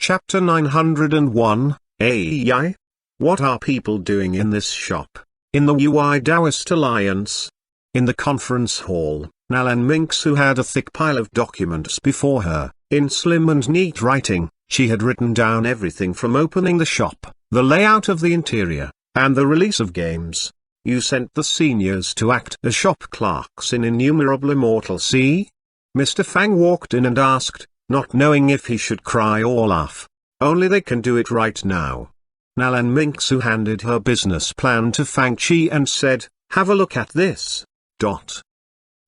Chapter 901, AI? What are people doing in this shop? In the UI Taoist Alliance. In the conference hall, Nalan Mingsu had a thick pile of documents before her. In slim and neat writing, she had written down everything from opening the shop, the layout of the interior, and the release of games. You sent the seniors to act as shop clerks in innumerable immortal C? Mr. Fang walked in and asked, not knowing if he should cry or laugh. Only they can do it right now. Nalan Mingsu handed her business plan to Fang Qi and said, have a look at this.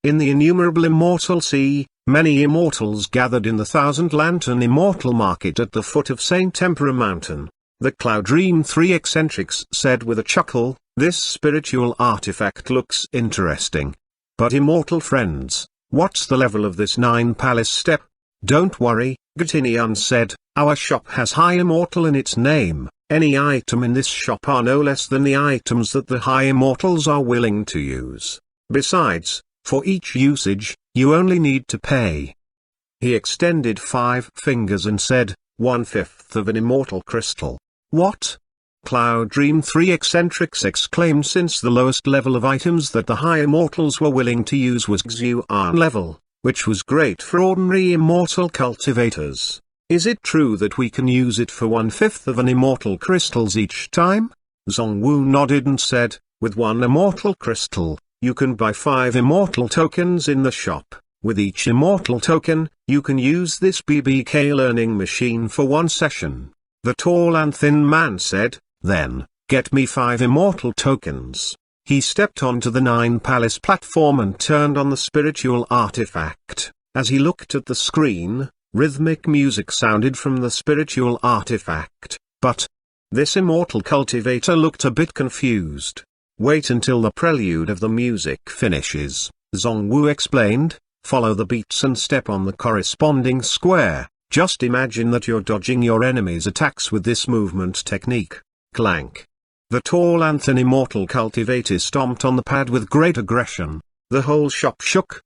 In the innumerable immortal sea, many immortals gathered in the 1,000-lantern immortal market at the foot of St. Emperor Mountain. The Cloud Dream 3 eccentrics said with a chuckle, this spiritual artifact looks interesting. But immortal friends, what's the level of this 9-palace step? Don't worry, Gatinian said, our shop has high immortal in its name. Any item in this shop are no less than the items that the high immortals are willing to use. Besides, for each usage, you only need to pay. He extended 5 fingers and said, 1/5 of an immortal crystal. What? Cloud Dream 3 eccentrics exclaimed, since the lowest level of items that the high immortals were willing to use was Xuanhuan level, which was great for ordinary immortal cultivators. Is it true that we can use it for 1/5 of an immortal crystals each time? Zhongwu nodded and said, with 1 immortal crystal, you can buy 5 immortal tokens in the shop. With each immortal token, you can use this BBK learning machine for 1 session. The tall and thin man said, then, get me 5 immortal tokens. He stepped onto the 9-palace platform and turned on the spiritual artifact. As he looked at the screen, rhythmic music sounded from the spiritual artifact, but this immortal cultivator looked a bit confused. Wait until the prelude of the music finishes, Zhongwu explained. Follow the beats and step on the corresponding square. Just imagine that you're dodging your enemy's attacks with this movement technique. Clank. The tall and thin immortal cultivator stomped on the pad with great aggression. The whole shop shook.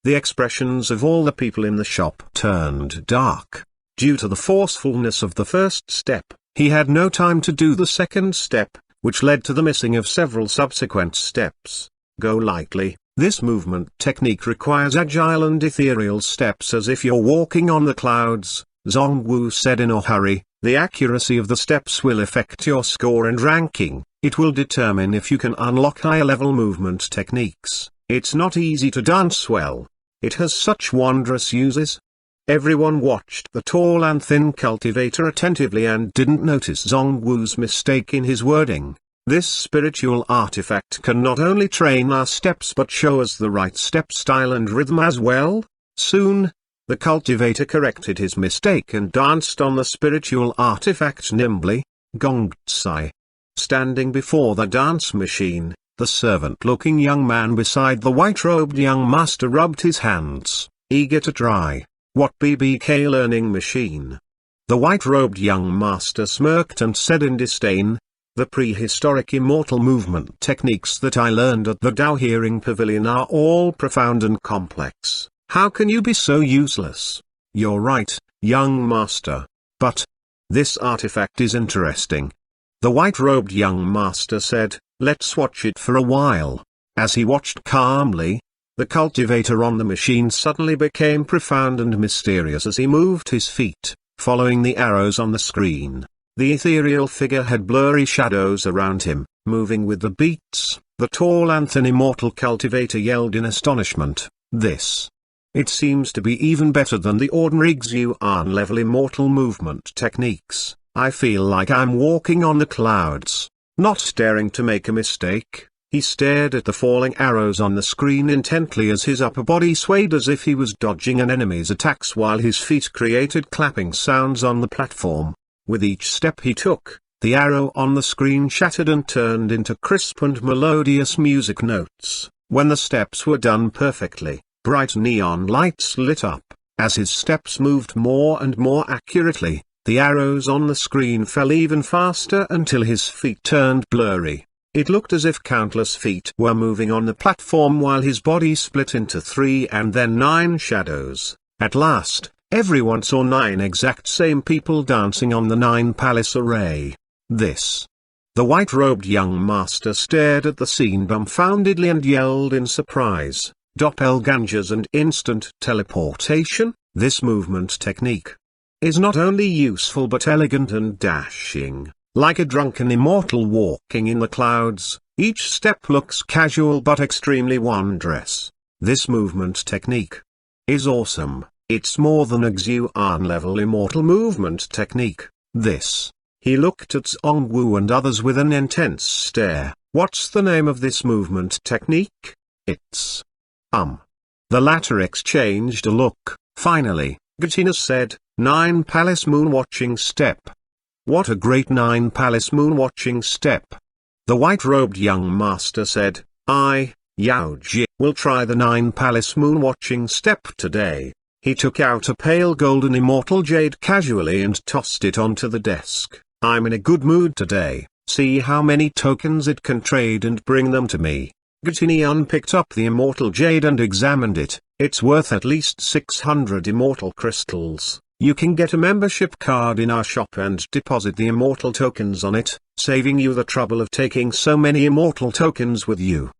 The expressions of all the people in the shop turned dark. Due to the forcefulness of the first step, he had no time to do the second step, which led to the missing of several subsequent steps. Go lightly. This movement technique requires agile and ethereal steps as if you're walking on the clouds, Zhongwu said in a hurry. The accuracy of the steps will affect your score and ranking. It will determine if you can unlock higher level movement techniques. It's not easy to dance well. It has such wondrous uses. Everyone watched the tall and thin cultivator attentively and didn't notice Zhongwu's mistake in his wording. This spiritual artifact can not only train our steps but show us the right step style and rhythm as well. Soon, the cultivator corrected his mistake and danced on the spiritual artifact nimbly. Gongtsai. Standing before the dance machine, the servant-looking young man beside the white-robed young master rubbed his hands, eager to try. What BBK learning machine? The white-robed young master smirked and said in disdain, the prehistoric immortal movement techniques that I learned at the Dao Hearing Pavilion are all profound and complex. How can you be so useless? You're right, young master. But this artifact is interesting. The white-robed young master said, let's watch it for a while. As he watched calmly, the cultivator on the machine suddenly became profound and mysterious as he moved his feet, following the arrows on the screen. The ethereal figure had blurry shadows around him, moving with the beats. The tall and thin immortal cultivator yelled in astonishment, this. It seems to be even better than the ordinary Xuan level immortal movement techniques. I feel like I'm walking on the clouds. Not daring to make a mistake, he stared at the falling arrows on the screen intently as his upper body swayed as if he was dodging an enemy's attacks while his feet created clapping sounds on the platform. With each step he took, the arrow on the screen shattered and turned into crisp and melodious music notes. When the steps were done perfectly, bright neon lights lit up. As his steps moved more and more accurately, the arrows on the screen fell even faster until his feet turned blurry. It looked as if countless feet were moving on the platform while his body split into 3 and then 9 shadows. At last, Everyone saw 9 exact same people dancing on the 9 palace array. This. The white-robed young master stared at the scene dumbfoundedly and yelled in surprise, "Doppelgangers and instant teleportation, this movement technique is not only useful but elegant and dashing, like a drunken immortal walking in the clouds, each step looks casual but extremely wondrous. This movement technique is awesome, it's more than a Xuanhuan-level immortal movement technique, this." He looked at Xuanhuan and others with an intense stare. "What's the name of this movement technique?" "It's The latter exchanged a look. Finally, Gatina said, 9 palace moon-watching step." "What a great 9 palace moon-watching step." The white-robed young master said, Yao Ji, will try the 9 palace moon-watching step today." He took out a pale golden immortal jade casually and tossed it onto the desk. "I'm in a good mood today, see how many tokens it can trade and bring them to me." Gatinian picked up the immortal jade and examined it. "It's worth at least 600 immortal crystals. You can get a membership card in our shop and deposit the immortal tokens on it, saving you the trouble of taking so many immortal tokens with you.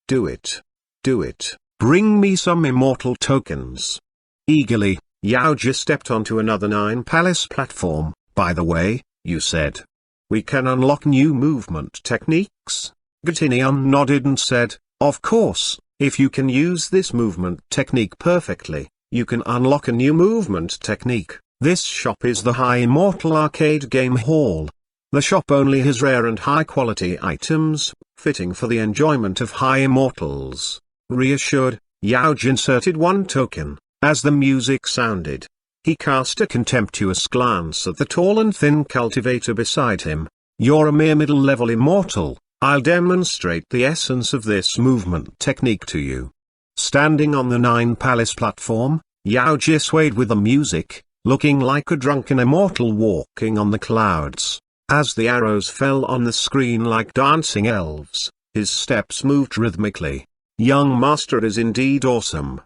Do it. Do it. Bring me some immortal tokens." Eagerly, Yao Ji stepped onto another 9 palace platform. "By the way," you said, "we can unlock new movement techniques?" Gatinian nodded and said, "Of course, if you can use this movement technique perfectly, you can unlock a new movement technique." This shop is the High Immortal Arcade Game Hall. The shop only has rare and high-quality items, fitting for the enjoyment of high immortals. Reassured, Yao Ji inserted 1 token. As the music sounded, he cast a contemptuous glance at the tall and thin cultivator beside him. "You're a mere middle-level immortal. I'll demonstrate the essence of this movement technique to you." Standing on the 9 palace platform, Yao Ji swayed with the music, looking like a drunken immortal walking on the clouds. As the arrows fell on the screen like dancing elves, his steps moved rhythmically. "Young master is indeed awesome."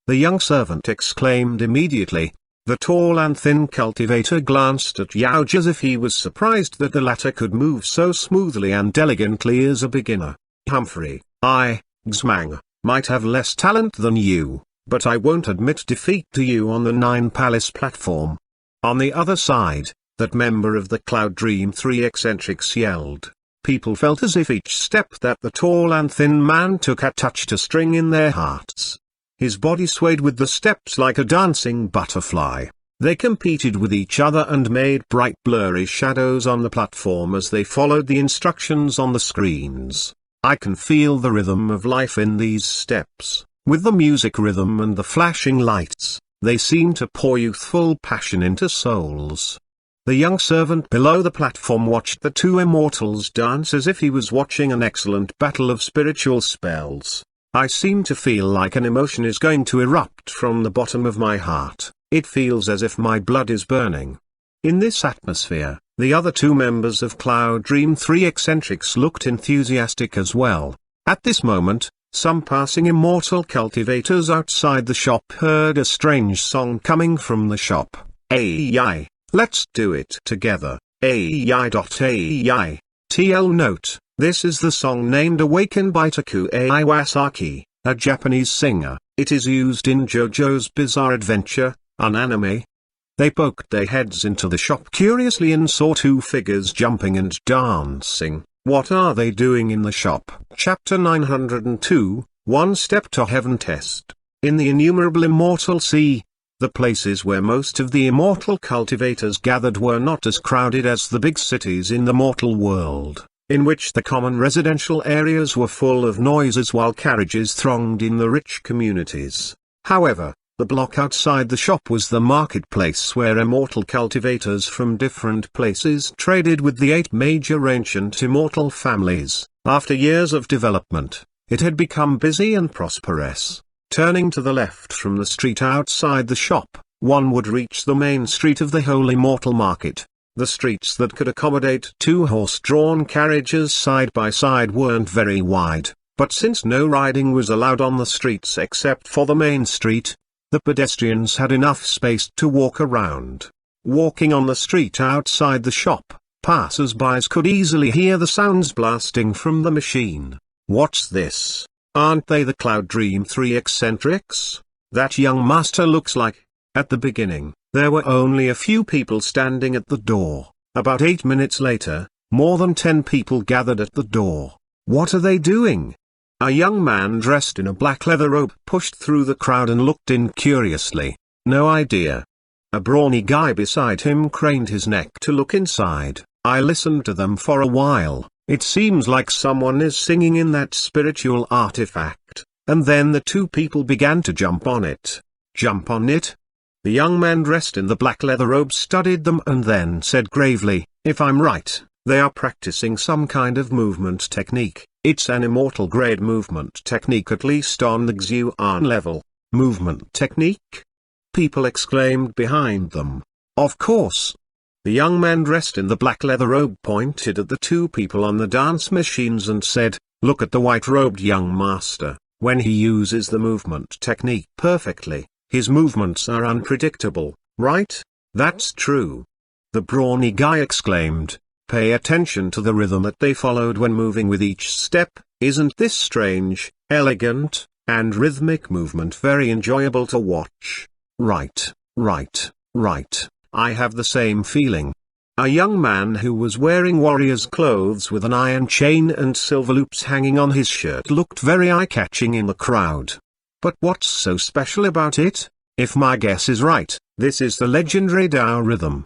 The young servant exclaimed immediately. The tall and thin cultivator glanced at Yao Ji as if he was surprised that the latter could move so smoothly and elegantly as a beginner. "Humphrey, Xmang, might have less talent than you, but I won't admit defeat to you on the 9 palace platform." On the other side, that member of the Cloud Dream 3 eccentrics yelled. People felt as if each step that the tall and thin man took had touched a string in their hearts. His body swayed with the steps like a dancing butterfly. They competed with each other and made bright blurry shadows on the platform as they followed the instructions on the screens. "I can feel the rhythm of life in these steps. With the music rhythm and the flashing lights, they seem to pour youthful passion into souls." The young servant below the platform watched the 2 immortals dance as if he was watching an excellent battle of spiritual spells. "I seem to feel like an emotion is going to erupt from the bottom of my heart. It feels as if my blood is burning." In this atmosphere, the other 2 members of Cloud Dream 3 eccentrics looked enthusiastic as well. At this moment, some passing immortal cultivators outside the shop heard a strange song coming from the shop. "Ai, let's do it together. Ai.ai. TL note. This is the song named Awaken by Taku Iwasaki, a Japanese singer. It is used in JoJo's Bizarre Adventure, an anime. They poked their heads into the shop curiously and saw 2 figures jumping and dancing. What are they doing in the shop? Chapter 902, 1 Step to Heaven Test. In the innumerable immortal sea, the places where most of the immortal cultivators gathered were not as crowded as the big cities in the mortal world, in which the common residential areas were full of noises while carriages thronged in the rich communities. However, the block outside the shop was the marketplace where immortal cultivators from different places traded with the 8 major ancient immortal families. After years of development, it had become busy and prosperous. Turning to the left from the street outside the shop, one would reach the main street of the whole immortal market. The streets that could accommodate 2 horse-drawn carriages side by side weren't very wide, but since no riding was allowed on the streets except for the main street, The pedestrians had enough space to walk around. Walking on the street outside the shop, passers-by could easily hear the sounds blasting from the machine. What's this? Aren't they the Cloud Dream 3 eccentrics? That young master looks like. At the beginning, there were only a few people standing at the door. About 8 minutes later, more than 10 people gathered at the door. What are they doing? A young man dressed in a black leather robe pushed through the crowd and looked in curiously. No idea. A brawny guy beside him craned his neck to look inside. I listened to them for a while. It seems like someone is singing in that spiritual artifact. And then the two people began to jump on it. Jump on it? The young man dressed in the black leather robe studied them and then said gravely, if I'm right, they are practicing some kind of movement technique. It's an immortal grade movement technique, at least on the Xuanhuan level. Movement technique? People exclaimed behind them. Of course. The young man dressed in the black leather robe pointed at the two people on the dance machines and said, look at the white-robed young master. When he uses the movement technique perfectly, his movements are unpredictable, right? That's true. The brawny guy exclaimed, pay attention to the rhythm that they followed when moving with each step. Isn't this strange, elegant, and rhythmic movement very enjoyable to watch? Right. I have the same feeling. A young man who was wearing warrior's clothes with an iron chain and silver loops hanging on his shirt looked very eye-catching in the crowd. But what's so special about it? If my guess is right, this is the legendary Tao rhythm.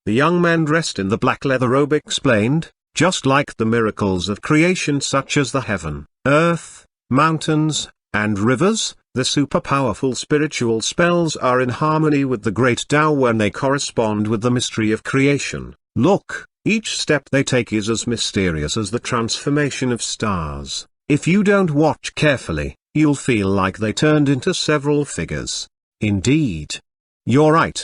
The young man dressed in the black leather robe explained, just like the miracles of creation such as the heaven, earth, mountains, and rivers, the super-powerful spiritual spells are in harmony with the great Tao when they correspond with the mystery of creation. Look, each step they take is as mysterious as the transformation of stars. If you don't watch carefully, you'll feel like they turned into several figures. Indeed. You're right.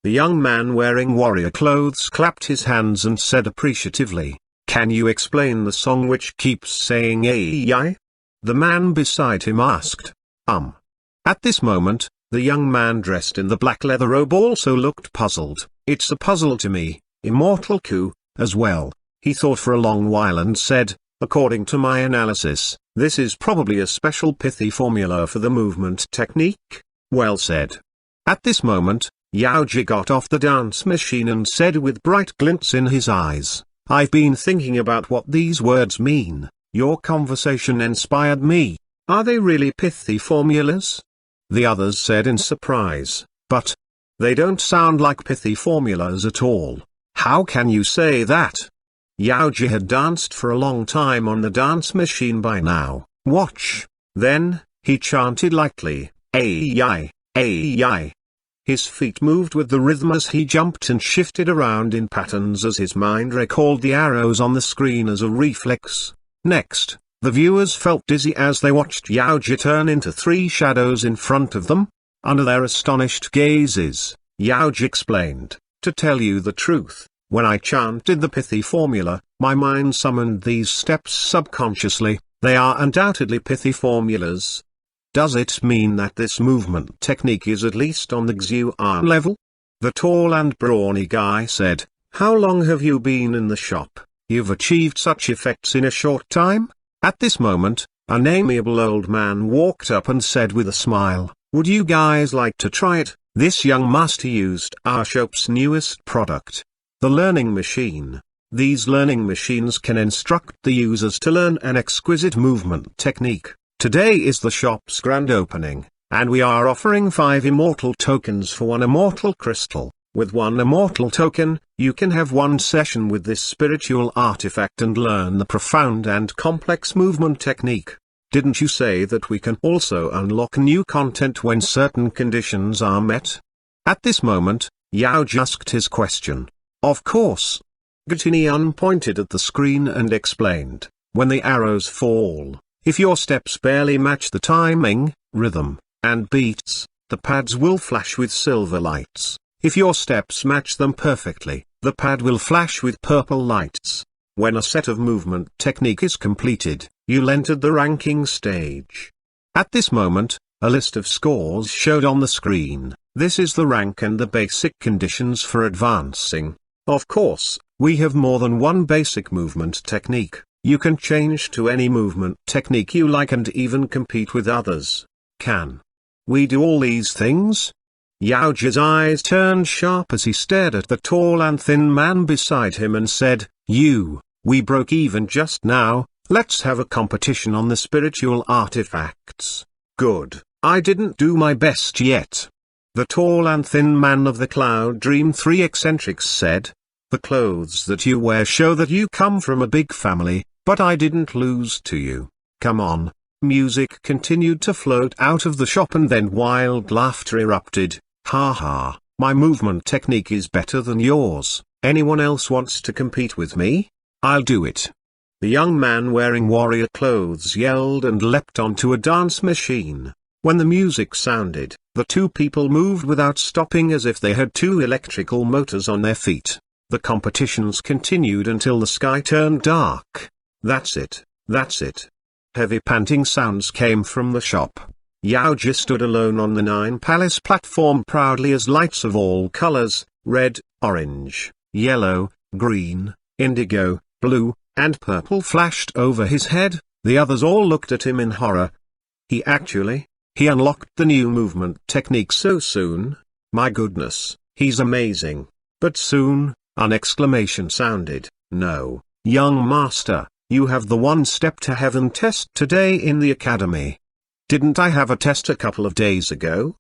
The young man wearing warrior clothes clapped his hands and said appreciatively, can you explain the song which keeps saying "Ai"? The man beside him asked. At this moment, the young man dressed in the black leather robe also looked puzzled. It's a puzzle to me, immortal Ku, as well. He thought for a long while and said, according to my analysis, this is probably a special pithy formula for the movement technique. Well said. At this moment, Yaoji got off the dance machine and said with bright glints in his eyes, I've been thinking about what these words mean. Your conversation inspired me. Are they really pithy formulas? The others said in surprise, but they don't sound like pithy formulas at all. How can you say that? Yaoji had danced for a long time on the dance machine by now. Watch. Then, he chanted lightly, "Ai, ai." His feet moved with the rhythm as he jumped and shifted around in patterns as his mind recalled the arrows on the screen as a reflex. Next, the viewers felt dizzy as they watched Yaoji turn into three shadows in front of them. Under their astonished gazes, Yaoji explained, to tell you the truth, when I chanted the pithy formula, my mind summoned these steps subconsciously. They are undoubtedly pithy formulas. Does it mean that this movement technique is at least on the Xuanhuan level? The tall and brawny guy said, how long have you been in the shop? You've achieved such effects in a short time? At this moment, an amiable old man walked up and said with a smile, would you guys like to try it? This young master used our shop's newest product, the learning machine. These learning machines can instruct the users to learn an exquisite movement technique. Today is the shop's grand opening, and we are offering 5 immortal tokens for 1 immortal crystal. With 1 immortal token, you can have 1 session with this spiritual artifact and learn the profound and complex movement technique. Didn't you say that we can also unlock new content when certain conditions are met? At this moment, Yaoji asked his question. Of course. Gatinian pointed at the screen and explained, when the arrows fall, if your steps barely match the timing, rhythm, and beats, the pads will flash with silver lights. If your steps match them perfectly, the pad will flash with purple lights. When a set of movement technique is completed, you'll enter the ranking stage. At this moment, A list of scores showed on the screen. This is the rank and the basic conditions for advancing. Of course, we have more than one basic movement technique. You can change to any movement technique you like and even compete with others. Can we do all these things? Yao Ji's eyes turned sharp as he stared at the tall and thin man beside him and said, We broke even just now, let's have a competition on the spiritual artifacts. Good, I didn't do my best yet. The tall and thin man of the Cloud Dream 3 eccentrics said, The clothes that you wear show that you come from a big family, but I didn't lose to you. Come on. Music continued to float out of the shop and then wild laughter erupted. Ha ha, my movement technique is better than yours. Anyone else wants to compete with me? I'll do it. The young man wearing warrior clothes yelled and leapt onto a dance machine. When the music sounded, the two people moved without stopping as if they had two electrical motors on their feet. The competitions continued until the sky turned dark. That's it, that's it. Heavy panting sounds came from the shop. Yao Ji stood alone on the 9 Palace platform proudly as lights of all colors, red, orange, yellow, green, indigo, blue, and purple flashed over his head. The others all looked at him in horror. He unlocked the new movement technique so soon? My goodness, he's amazing. But soon, an exclamation sounded. No, young master, you have the one step to heaven test today in the academy. Didn't I have a test a couple of days ago?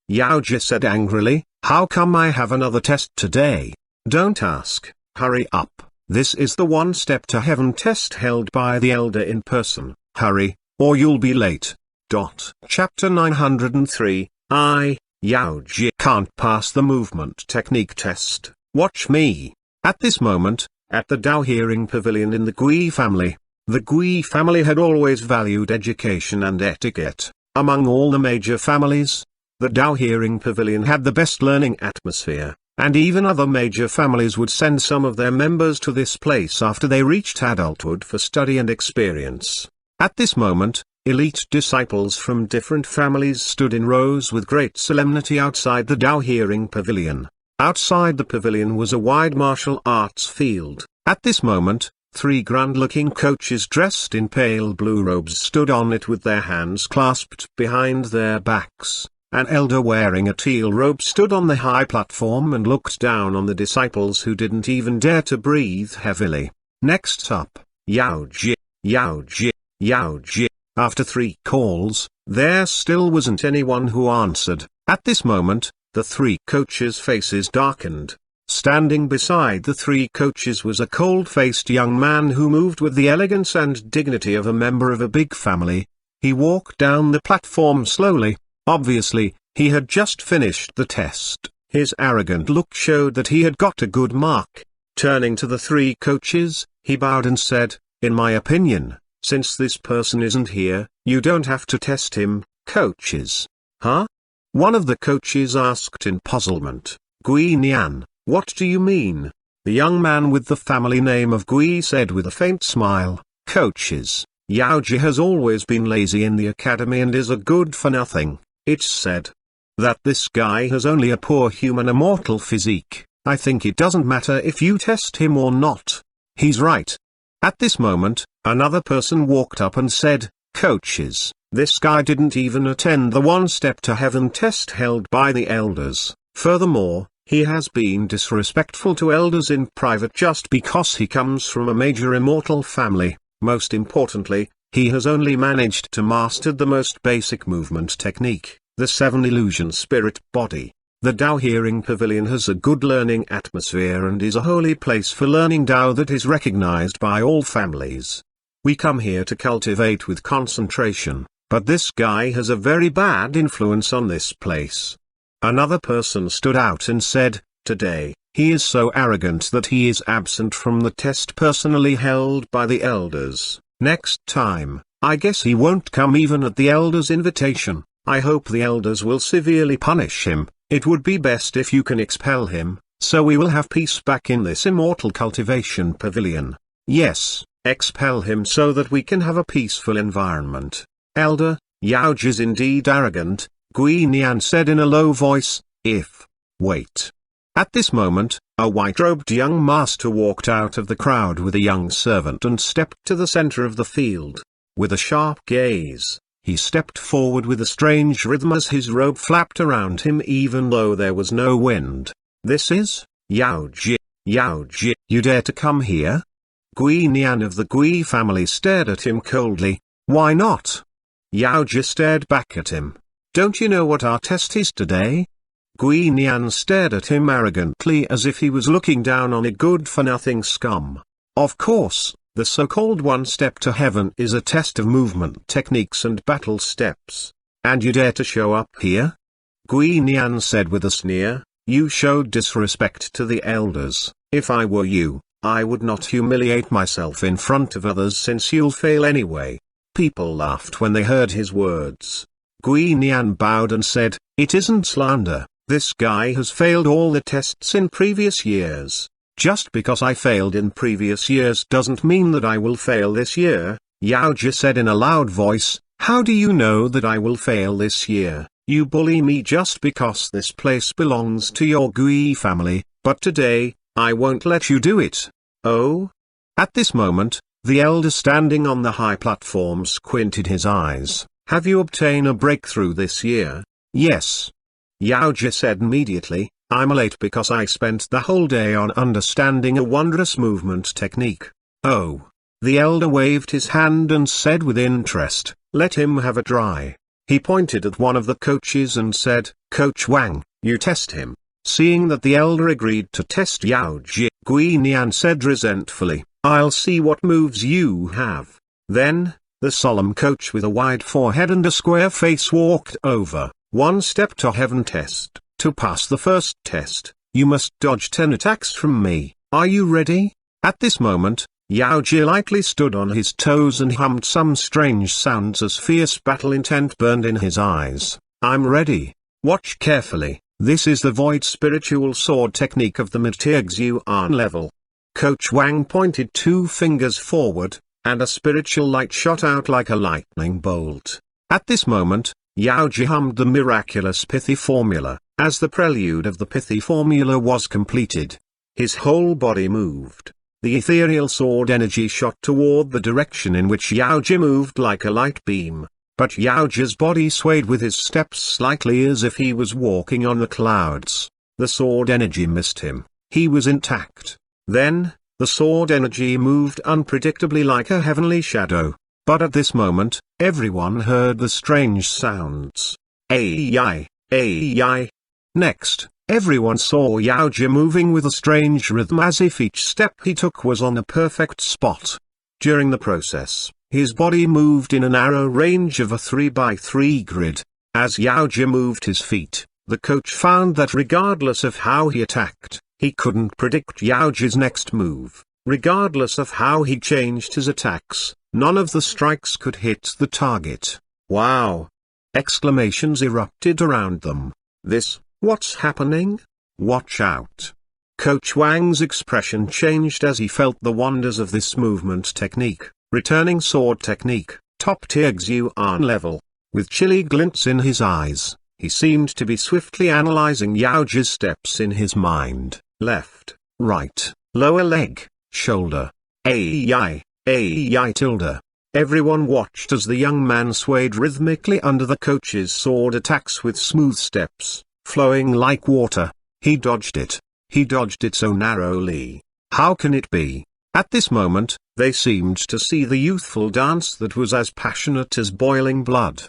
Yao Ji said angrily, how come I have another test today? Don't ask, hurry up, this is the one step to heaven test held by the elder in person, hurry, or you'll be late. Chapter 903, Yao Ji can't pass the movement technique test, watch me. At this moment, at the Dao Hearing Pavilion in the Gui family, the Gui family had always valued education and etiquette. Among all the major families, the Dao Hearing Pavilion had the best learning atmosphere, and even other major families would send some of their members to this place after they reached adulthood for study and experience. At this moment, elite disciples from different families stood in rows with great solemnity outside the Dao Hearing Pavilion. Outside the pavilion was a wide martial arts field. At this moment, 3 grand-looking coaches dressed in pale blue robes stood on it with their hands clasped behind their backs. An elder wearing a teal robe stood on the high platform and looked down on the disciples who didn't even dare to breathe heavily. Next up, Yao Ji, Yao Ji, Yao Ji. After 3 calls, there still wasn't anyone who answered. At this moment, the 3 coaches' faces darkened. Standing beside the 3 coaches was a cold-faced young man who moved with the elegance and dignity of a member of a big family. He walked down the platform slowly. Obviously, he had just finished the test. His arrogant look showed that he had got a good mark. Turning to the 3 coaches, he bowed and said, in my opinion, since this person isn't here, you don't have to test him, coaches. Huh? One of the coaches asked in puzzlement. Gui Nian, what do you mean? The young man with the family name of Gui said with a faint smile, coaches, Yao Ji has always been lazy in the academy and is a good for nothing. It's said that this guy has only a poor human immortal physique. I think it doesn't matter if you test him or not. He's right. At this moment, another person walked up and said, coaches, this guy didn't even attend the one step to heaven test held by the elders. Furthermore, he has been disrespectful to elders in private just because he comes from a major immortal family. Most importantly, he has only managed to master the most basic movement technique, the 7 illusion spirit body. The Dao Hearing Pavilion has a good learning atmosphere and is a holy place for learning Dao that is recognized by all families. We come here to cultivate with concentration, but this guy has a very bad influence on this place. Another person stood out and said, today, he is so arrogant that he is absent from the test personally held by the elders. Next time, I guess he won't come even at the elders' invitation. I hope the elders will severely punish him. It would be best if you can expel him, so we will have peace back in this immortal cultivation pavilion. Yes, expel him so that we can have a peaceful environment. Elder, Yao Ji's indeed arrogant, Gui Nian said in a low voice, wait. At this moment, a white-robed young master walked out of the crowd with a young servant and stepped to the center of the field. With a sharp gaze, he stepped forward with a strange rhythm as his robe flapped around him even though there was no wind. This is Yao Ji. Yao Ji, you dare to come here? Gui Nian of the Gui family stared at him coldly. Why not? Yao Ji stared back at him. Don't you know what our test is today? Gui Nian stared at him arrogantly as if he was looking down on a good-for-nothing scum. Of course, the so-called one step to heaven is a test of movement techniques and battle steps. And you dare to show up here? Gui Nian said with a sneer, you showed disrespect to the elders. If I were you, I would not humiliate myself in front of others since you'll fail anyway. People laughed when they heard his words. Gui Nian bowed and said, it isn't slander. This guy has failed all the tests in previous years. Just because I failed in previous years doesn't mean that I will fail this year, Yao Ji said in a loud voice. How do you know that I will fail this year? You bully me just because this place belongs to your Gui family, but today, I won't let you do it. Oh? At this moment, the elder standing on the high platform squinted his eyes. Have you obtained a breakthrough this year? Yes. Yao Ji said immediately, I'm late because I spent the whole day on understanding a wondrous movement technique. Oh. The elder waved his hand and said with interest, let him have a try. He pointed at one of the coaches and said, Coach Wang, you test him. Seeing that the elder agreed to test Yao Ji, Gui Nian said resentfully, I'll see what moves you have. Then, the solemn coach with a wide forehead and a square face walked over. One step to heaven test. To pass the first test, you must dodge 10 attacks from me. Are you ready? At this moment, Yao Ji lightly stood on his toes and hummed some strange sounds as fierce battle intent burned in his eyes. I'm ready. Watch carefully. This is the void spiritual sword technique of the mid-tier Xuanhuan level. Coach Wang pointed 2 fingers forward, and a spiritual light shot out like a lightning bolt. At this moment, Yao Ji hummed the miraculous pithy formula. As the prelude of the pithy formula was completed, his whole body moved. The ethereal sword energy shot toward the direction in which Yao Ji moved like a light beam. But Yao Ji's body swayed with his steps slightly as if he was walking on the clouds. The sword energy missed him. He was intact. Then, the sword energy moved unpredictably like a heavenly shadow. But at this moment, everyone heard the strange sounds. Ay-yi, ay-yi. Next, everyone saw Yao Ji moving with a strange rhythm as if each step he took was on a perfect spot. During the process, his body moved in a narrow range of a 3x3 grid. As Yao Ji moved his feet, the coach found that regardless of how he attacked, he couldn't predict Yao Ji's next move. Regardless of how he changed his attacks, none of the strikes could hit the target. Wow! Exclamations erupted around them. What's happening? Watch out. Coach Wang's expression changed as he felt the wonders of this movement technique, returning sword technique, top-tier Xuanhuan level. With chilly glints in his eyes, he seemed to be swiftly analyzing Yao Ji's steps in his mind. Left, right, lower leg, shoulder. Ay-yi, ay-yi tilde. Everyone watched as the young man swayed rhythmically under the coach's sword attacks with smooth steps, flowing like water. He dodged it. He dodged it so narrowly. How can it be? At this moment, they seemed to see the youthful dance that was as passionate as boiling blood.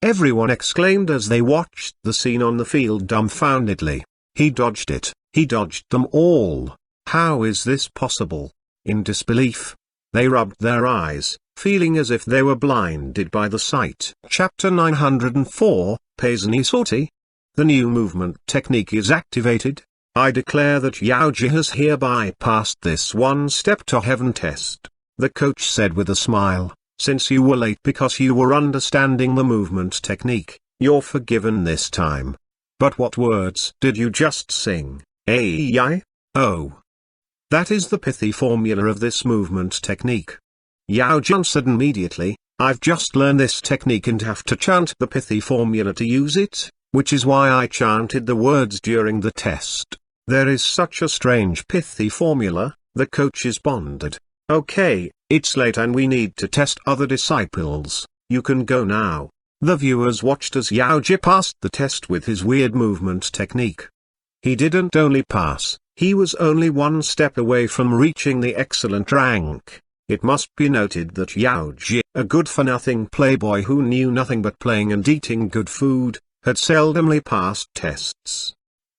Everyone exclaimed as they watched the scene on the field dumbfoundedly. He dodged it. He dodged them all. How is this possible? In disbelief, they rubbed their eyes, feeling as if they were blinded by the sight. Chapter 904, Paysanny Sortie. The new movement technique is activated. I declare that Yao Ji has hereby passed this one step to heaven test, the coach said with a smile. Since you were late because you were understanding the movement technique, you're forgiven this time. But what words did you just sing? Ay-yi? Oh. That is the pithy formula of this movement technique. Yao Ji answered immediately, I've just learned this technique and have to chant the pithy formula to use it, which is why I chanted the words during the test. There is such a strange pithy formula," the coaches bonded. "Okay, it's late and we need to test other disciples, you can go now." The viewers watched as Yaoji passed the test with his weird movement technique. He didn't only pass, he was only one step away from reaching the excellent rank. It must be noted that Yaoji, a good-for-nothing playboy who knew nothing but playing and eating good food, had seldomly passed tests.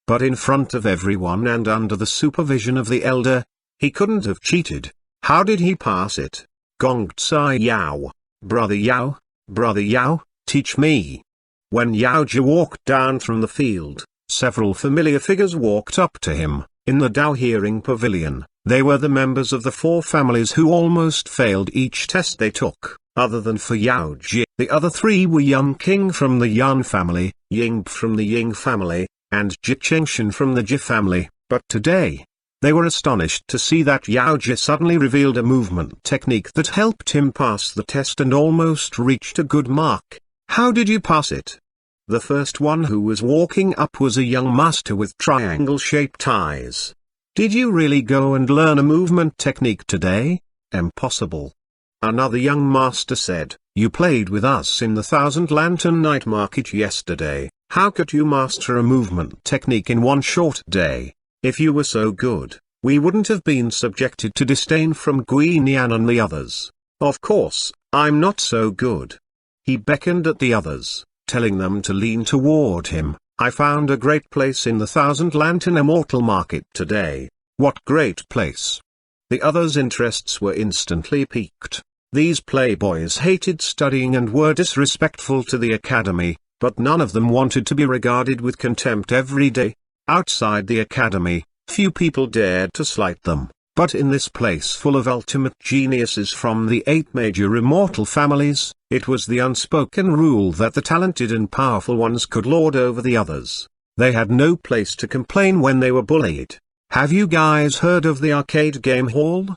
But in front of everyone and under the supervision of the elder, he couldn't have cheated. How did he pass it? Gonged Sai Yao, brother Yao, teach me. When Yaoji walked down from the field, several familiar figures walked up to him. In the Dao Hearing Pavilion, they were the members of the 4 families who almost failed each test they took. Other than for Yaoji, the other 3 were Yan King from the Yan family, Ying from the Ying family, and Ji Chengshan from the Ji family. But today, they were astonished to see that Yaoji suddenly revealed a movement technique that helped him pass the test and almost reached a good mark. "How did you pass it?" The first one who was walking up was a young master with triangle-shaped eyes. "Did you really go and learn a movement technique today?" "Impossible." Another young master said, "You played with us in the 1,000 Lantern Night Market yesterday, how could you master a movement technique in one short day? If you were so good, we wouldn't have been subjected to disdain from Guinian and the others." "Of course, I'm not so good." He beckoned at the others, telling them to lean toward him. "I found a great place in the 1,000 Lantern Immortal Market today." "What great place?" The others' interests were instantly piqued. These playboys hated studying and were disrespectful to the academy, but none of them wanted to be regarded with contempt every day. Outside the academy, few people dared to slight them, but in this place full of ultimate geniuses from the 8 major immortal families, it was the unspoken rule that the talented and powerful ones could lord over the others. They had no place to complain when they were bullied. "Have you guys heard of the arcade game hall?"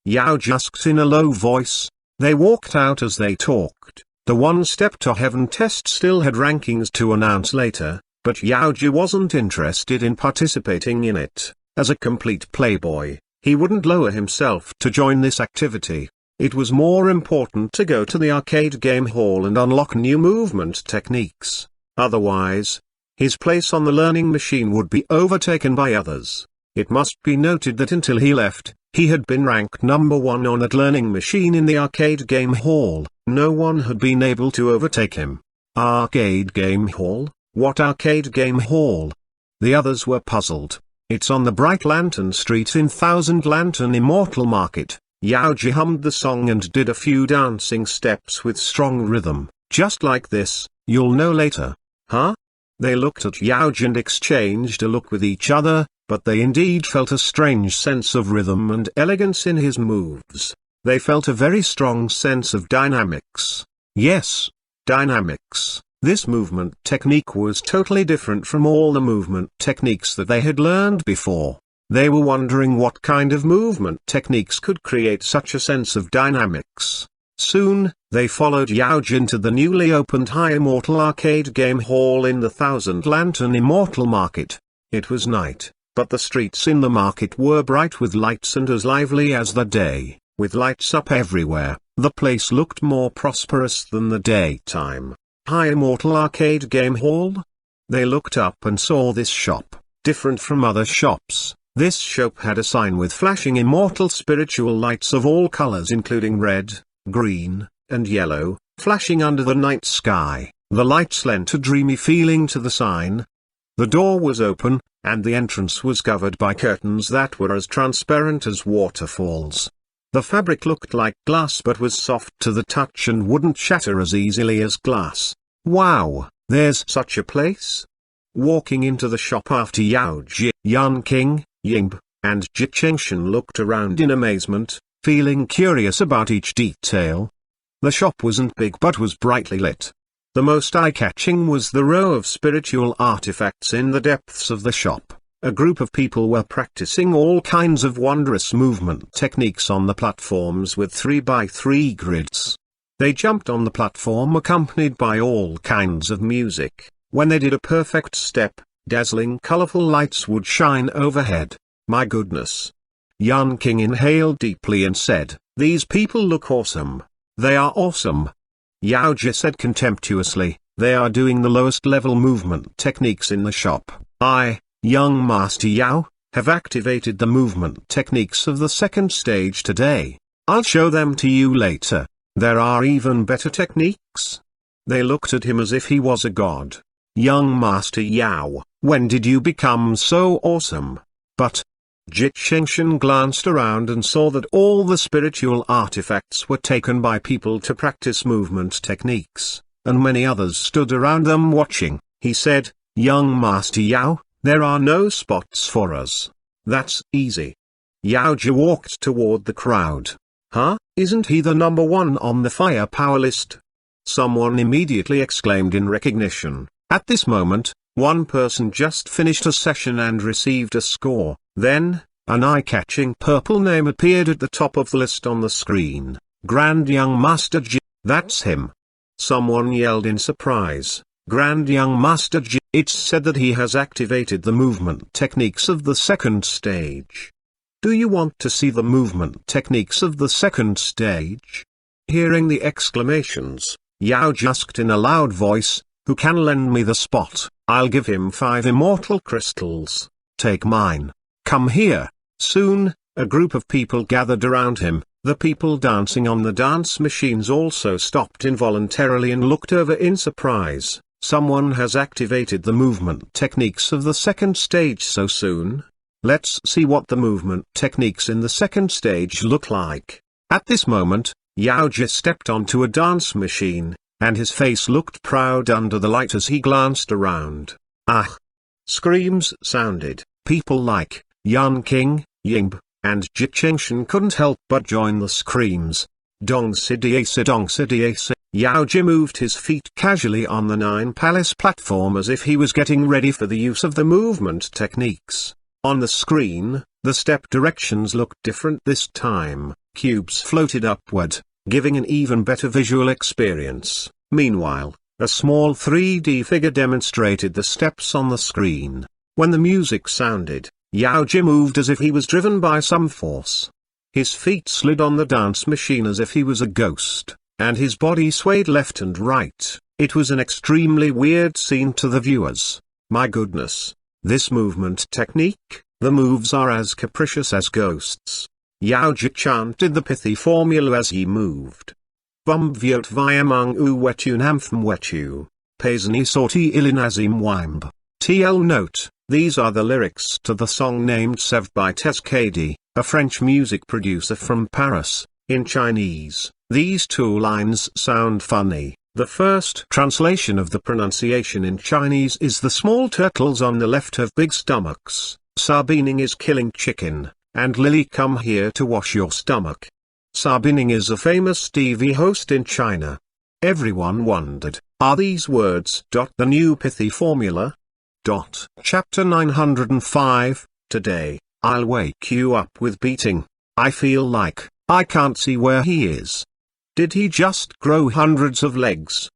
Yao asked in a low voice. They walked out as they talked. The One Step to Heaven test still had rankings to announce later, but Yaoji wasn't interested in participating in it. As a complete playboy, he wouldn't lower himself to join this activity. It was more important to go to the arcade game hall and unlock new movement techniques. Otherwise, his place on the learning machine would be overtaken by others. It must be noted that until he left, he had been ranked number 1 on that learning machine in the arcade game hall. No one had been able to overtake him. Arcade game hall? What arcade game hall? The others were puzzled. "It's on the Bright Lantern Street in 1,000 Lantern Immortal Market." Yaoji hummed the song and did a few dancing steps with strong rhythm. "Just like this, you'll know later." "Huh?" They looked at Yaoji and exchanged a look with each other, but they indeed felt a strange sense of rhythm and elegance in his moves. They felt a very strong sense of dynamics. Yes, dynamics. This movement technique was totally different from all the movement techniques that they had learned before. They were wondering what kind of movement techniques could create such a sense of dynamics. Soon, they followed Yaoji into the newly opened High Immortal Arcade Game Hall in the 1,000 Lantern Immortal Market. It was night, but the streets in the market were bright with lights and as lively as the day. With lights up everywhere, the place looked more prosperous than the daytime. High Immortal Arcade Game Hall? They looked up and saw this shop, different from other shops. This shop had a sign with flashing immortal spiritual lights of all colors including red, green, and yellow, flashing under the night sky. The lights lent a dreamy feeling to the sign. The door was open, and the entrance was covered by curtains that were as transparent as waterfalls. The fabric looked like glass but was soft to the touch and wouldn't shatter as easily as glass. Wow, there's such a place? Walking into the shop after Yaoji, Yan King, Yingb, and Ji Chengshan looked around in amazement, feeling curious about each detail. The shop wasn't big but was brightly lit. The most eye-catching was the row of spiritual artifacts in the depths of the shop. A group of people were practicing all kinds of wondrous movement techniques on the platforms with 3x3 grids. They jumped on the platform accompanied by all kinds of music. When they did a perfect step, dazzling colorful lights would shine overhead. My goodness. Yan King inhaled deeply and said, "These people look awesome. They are awesome." Yao Ji said contemptuously, "They are doing the lowest level movement techniques in the shop. I, young Master Yao, have activated the movement techniques of the second stage today. I'll show them to you later. There are even better techniques." They looked at him as if he was a god. "Young Master Yao, when did you become so awesome?" But Jit Shengshan glanced around and saw that all the spiritual artifacts were taken by people to practice movement techniques, and many others stood around them watching. He said, "Young Master Yao, there are no spots for us. That's easy." Yao Ji walked toward the crowd. "Huh, isn't he the number one on the firepower list?" Someone immediately exclaimed in recognition. At this moment, one person just finished a session and received a score. Then, an eye-catching purple name appeared at the top of the list on the screen. Grand Young Master Ji. That's him. Someone yelled in surprise. Grand Young Master Ji. It's said that he has activated the movement techniques of the second stage. Do you want to see the movement techniques of the second stage? Hearing the exclamations, Yao Ji asked in a loud voice, "Who can lend me the spot? I'll give him 5 immortal crystals. Take mine. Come here." Soon, a group of people gathered around him. The people dancing on the dance machines also stopped involuntarily and looked over in surprise. Someone has activated the movement techniques of the second stage so soon? Let's see what the movement techniques in the second stage look like. At this moment, Yao Ji stepped onto a dance machine, and his face looked proud under the light as he glanced around. Ah! Screams sounded. People like Yan King, Yingb, and Jit Chengshan couldn't help but join the screams. Dong Sidiase Dong Sidiase. Yao Ji moved his feet casually on the 9 palace platform as if he was getting ready for the use of the movement techniques. On the screen, the step directions looked different this time. Cubes floated upward, giving an even better visual experience. Meanwhile, a small 3D figure demonstrated the steps on the screen. When the music sounded, Yao Ji moved as if he was driven by some force. His feet slid on the dance machine as if he was a ghost, and his body swayed left and right. It was an extremely weird scene to the viewers. My goodness. This movement technique, the moves are as capricious as ghosts. Yao Ji chanted the pithy formula as he moved. Bum viot viamung u wetu nampham wetu. Pazani sorti ilinazim wimb. TL note, these are the lyrics to the song named Sev by Tezkadi, a French music producer from Paris. In Chinese, these 2 lines sound funny. The first translation of the pronunciation in Chinese is "The small turtles on the left have big stomachs, Sarbining is killing chicken, and Lily come here to wash your stomach." Sarbining is a famous TV host in China. Everyone wondered, are these words the new pithy formula? Chapter 905, Today, I'll wake you up with beating. I feel like, I can't see where he is. Did he just grow hundreds of legs?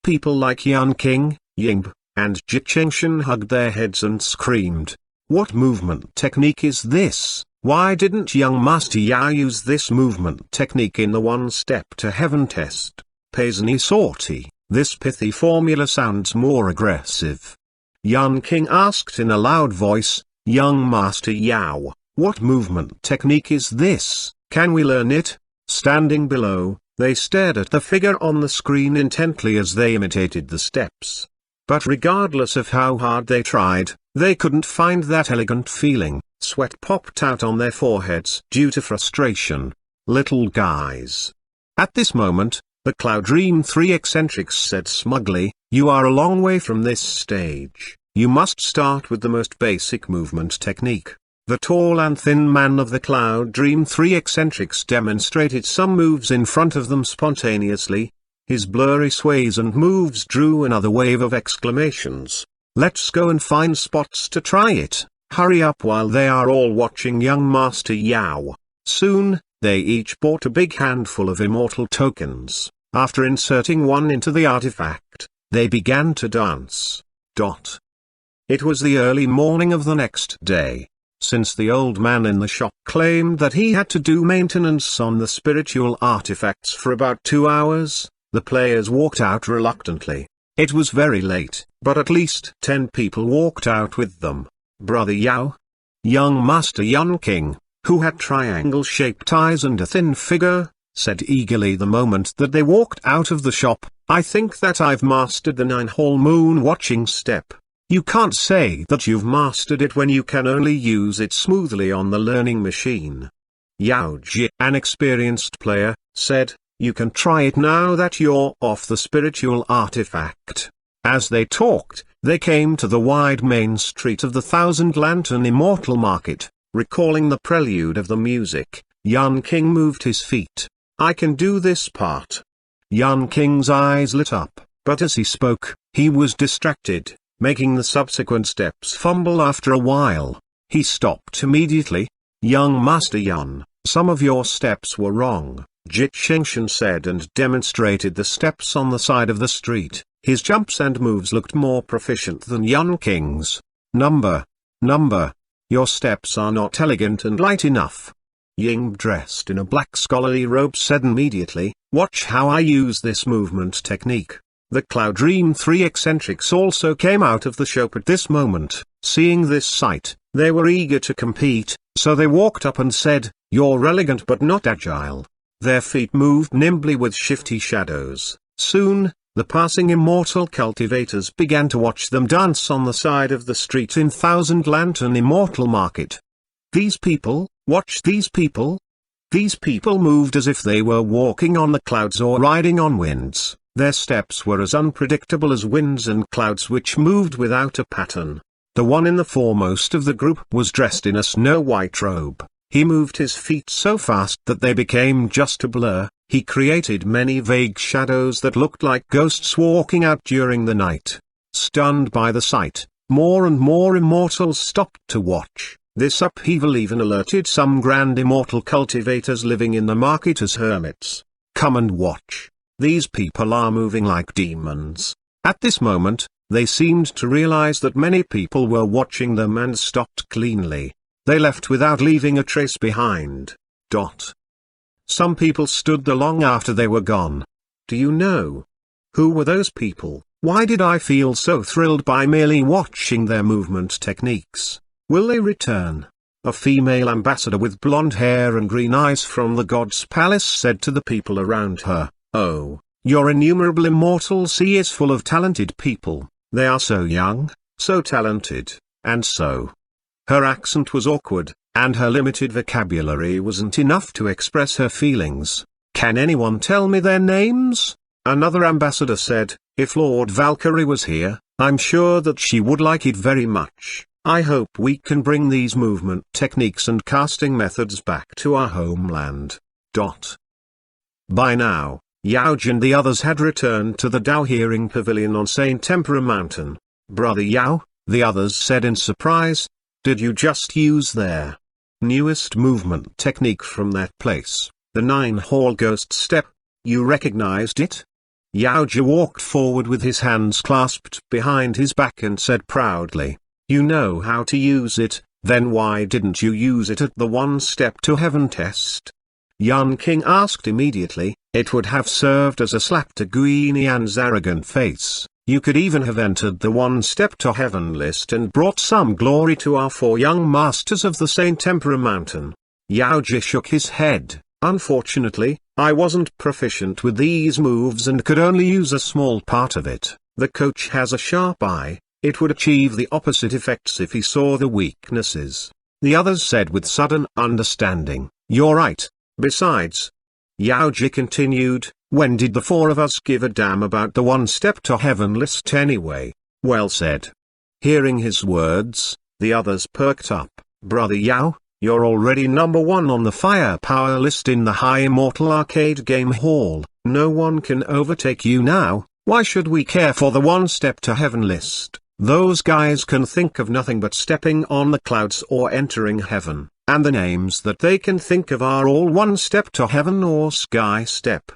People like Yan King, Yingb, and Jit Chengshan hugged their heads and screamed. What movement technique is this? Why didn't young Master Yao use this movement technique in the 1 step to heaven test? Pazani sorti, this pithy formula sounds more aggressive. Yan King asked in a loud voice, "Young Master Yao, what movement technique is this? Can we learn it?" Standing below, they stared at the figure on the screen intently as they imitated the steps. But regardless of how hard they tried, they couldn't find that elegant feeling. Sweat popped out on their foreheads due to frustration. Little guys. At this moment, the Cloud Dream 3 eccentrics said smugly, "You are a long way from this stage. You must start with the most basic movement technique." The tall and thin man of the Cloud Dream 3 eccentrics demonstrated some moves in front of them spontaneously. His blurry sways and moves drew another wave of exclamations. Let's go and find spots to try it. Hurry up while they are all watching young Master Yao. Soon, they each bought a big handful of immortal tokens. After inserting one into the artifact, they began to dance. It was the early morning of the next day. Since the old man in the shop claimed that he had to do maintenance on the spiritual artifacts for about 2 hours, the players walked out reluctantly. It was very late, but at least 10 people walked out with them. Brother Yao, young Master Yun King, who had triangle-shaped eyes and a thin figure, said eagerly the moment that they walked out of the shop, "I think that I've mastered the 9-hole moon watching step." You can't say that you've mastered it when you can only use it smoothly on the learning machine. Yao Ji, an experienced player, said, "You can try it now that you're off the spiritual artifact." As they talked, they came to the wide main street of the Thousand Lantern Immortal Market. Recalling the prelude of the music, Yun King moved his feet. "I can do this part." Yun King's eyes lit up, but as he spoke, he was distracted, making the subsequent steps fumble after a while. He stopped immediately. "Young Master Yun, some of your steps were wrong," Jit Shengshan said, and demonstrated the steps on the side of the street. His jumps and moves looked more proficient than Yun King's. Number, your steps are not elegant and light enough." Ying, dressed in a black scholarly robe, said immediately, "Watch how I use this movement technique." The Cloud Dream 3 eccentrics also came out of the shop at this moment. Seeing this sight, they were eager to compete, so they walked up and said, "You're elegant but not agile." Their feet moved nimbly with shifty shadows. Soon, the passing immortal cultivators began to watch them dance on the side of the street in Thousand Lantern Immortal Market. These people, watch these people. These people moved as if they were walking on the clouds or riding on winds. Their steps were as unpredictable as winds and clouds which moved without a pattern. The one in the foremost of the group was dressed in a snow-white robe. He moved his feet so fast that they became just a blur. He created many vague shadows that looked like ghosts walking out during the night. Stunned by the sight, more and more immortals stopped to watch. This upheaval even alerted some grand immortal cultivators living in the market as hermits. "Come and watch. These people are moving like demons." At this moment, they seemed to realize that many people were watching them and stopped cleanly. They left without leaving a trace behind. Some people stood there long after they were gone. Do you know? Who were those people? Why did I feel so thrilled by merely watching their movement techniques? Will they return? A female ambassador with blonde hair and green eyes from the God's Palace said to the people around her, "Oh, your innumerable immortal sea is full of talented people. They are so young, so talented, and so..." Her accent was awkward, and her limited vocabulary wasn't enough to express her feelings. "Can anyone tell me their names?" Another ambassador said, "If Lord Valkyrie was here, I'm sure that she would like it very much. I hope we can bring these movement techniques and casting methods back to our homeland." By now, Yaoji and the others had returned to the Dao Hearing Pavilion on St. Emperor Mountain. "Brother Yao," the others said in surprise, "did you just use their newest movement technique from that place, the 9-hole ghost step? You recognized it?" Yaoji walked forward with his hands clasped behind his back and said proudly, "You know how to use it, then why didn't you use it at the 1-step to heaven test?" Yun King asked immediately. "It would have served as a slap to Guinian's arrogant face. You could even have entered the 1-step to heaven list and brought some glory to our 4 young masters of the St. Emperor Mountain." Yaoji shook his head. "Unfortunately, I wasn't proficient with these moves and could only use a small part of it. The coach has a sharp eye. It would achieve the opposite effects if he saw the weaknesses." The others said with sudden understanding, "You're right. Besides," Yaoji continued, "when did the 4 of us give a damn about the 1-step to heaven list anyway?" "Well said." Hearing his words, the others perked up. "Brother Yao, you're already number 1 on the firepower list in the High Immortal Arcade Game Hall. No one can overtake you now. Why should we care for the 1-step to heaven list? Those guys can think of nothing but stepping on the clouds or entering heaven, and the names that they can think of are all 1-step to heaven or sky step."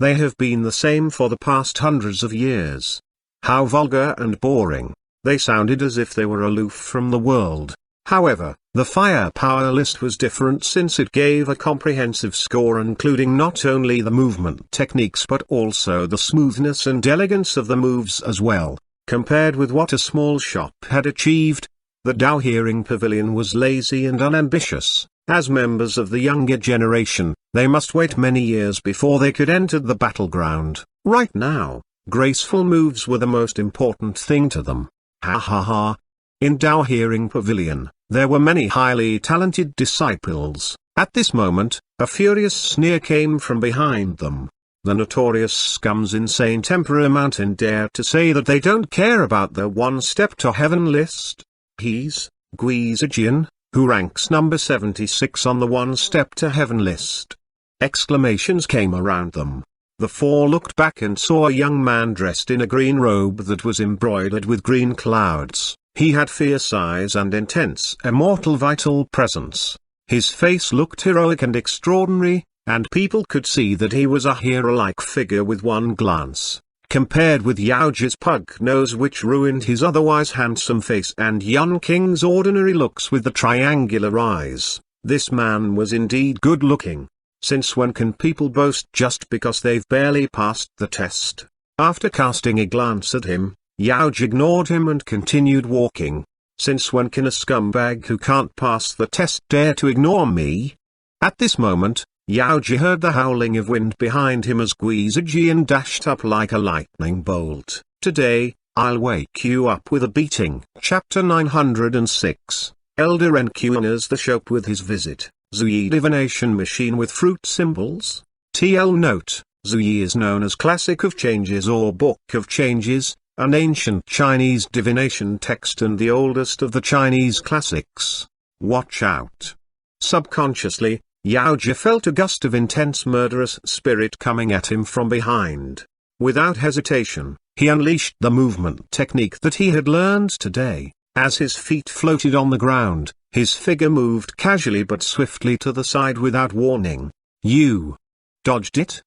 They have been the same for the past hundreds of years. How vulgar and boring. They sounded as if they were aloof from the world. However, the firepower list was different since it gave a comprehensive score including not only the movement techniques but also the smoothness and elegance of the moves as well. Compared with what a small shop had achieved, the Dao Hearing Pavilion was lazy and unambitious. As members of the younger generation, they must wait many years before they could enter the battleground. Right now, graceful moves were the most important thing to them. Ha ha ha. In Dao Hearing Pavilion, there were many highly talented disciples. At this moment, a furious sneer came from behind them. The notorious scum's insane temperament and dare to say that they don't care about their one step to heaven list. He's Gui Zijian, who ranks number 76 on the one step to heaven list. Exclamations came around them. The four looked back and saw a young man dressed in a green robe that was embroidered with green clouds. He had fierce eyes and intense immortal vital presence. His face looked heroic and extraordinary, and people could see that he was a hero-like figure with one glance. Compared with Yao Ji's pug nose which ruined his otherwise handsome face and Yun King's ordinary looks with the triangular eyes, this man was indeed good-looking. Since when can people boast just because they've barely passed the test? After casting a glance at him, Yao Ji ignored him and continued walking. Since when can a scumbag who can't pass the test dare to ignore me? At this moment, Yao Ji heard the howling of wind behind him as Gui Zijian dashed up like a lightning bolt. Today, I'll wake you up with a beating. Chapter 906. Elder Enq enters the shop with his visit. Zui divination machine with fruit symbols. TL note, Zui is known as Classic of Changes or Book of Changes, an ancient Chinese divination text and the oldest of the Chinese classics. Watch out. Subconsciously, Yao Ji felt a gust of intense murderous spirit coming at him from behind. Without hesitation, he unleashed the movement technique that he had learned today. As his feet floated on the ground, his figure moved casually but swiftly to the side without warning. You dodged it?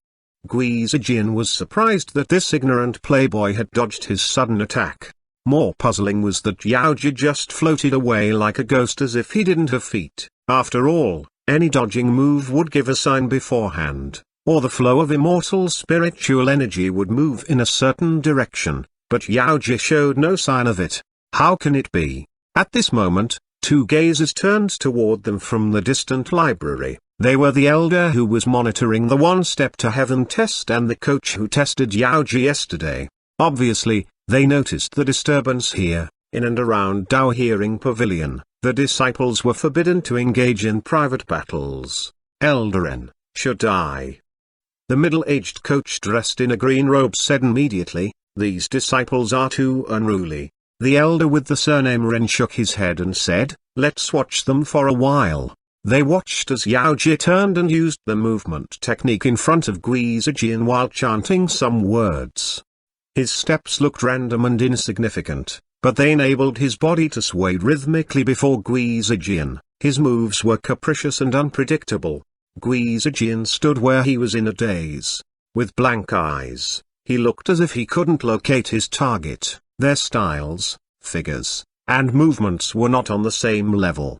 Gui Zijian was surprised that this ignorant playboy had dodged his sudden attack. More puzzling was that Yao Ji just floated away like a ghost as if he didn't have feet. After all, any dodging move would give a sign beforehand, or the flow of immortal spiritual energy would move in a certain direction, but Yao Ji showed no sign of it. How can it be? At this moment, two gazes turned toward them from the distant library. They were the elder who was monitoring the one step to heaven test and the coach who tested Yao Ji yesterday. Obviously, they noticed the disturbance here, in and around Dao Hearing Pavilion. The disciples were forbidden to engage in private battles. Elder N, should I? The middle-aged coach dressed in a green robe said immediately, these disciples are too unruly. The elder with the surname Ren shook his head and said, let's watch them for a while. They watched as Yao Ji turned and used the movement technique in front of Gui Zijian while chanting some words. His steps looked random and insignificant, but they enabled his body to sway rhythmically before Gui Zijian. His moves were capricious and unpredictable. Gui Zijian stood where he was in a daze. With blank eyes, he looked as if he couldn't locate his target. Their styles, figures, and movements were not on the same level.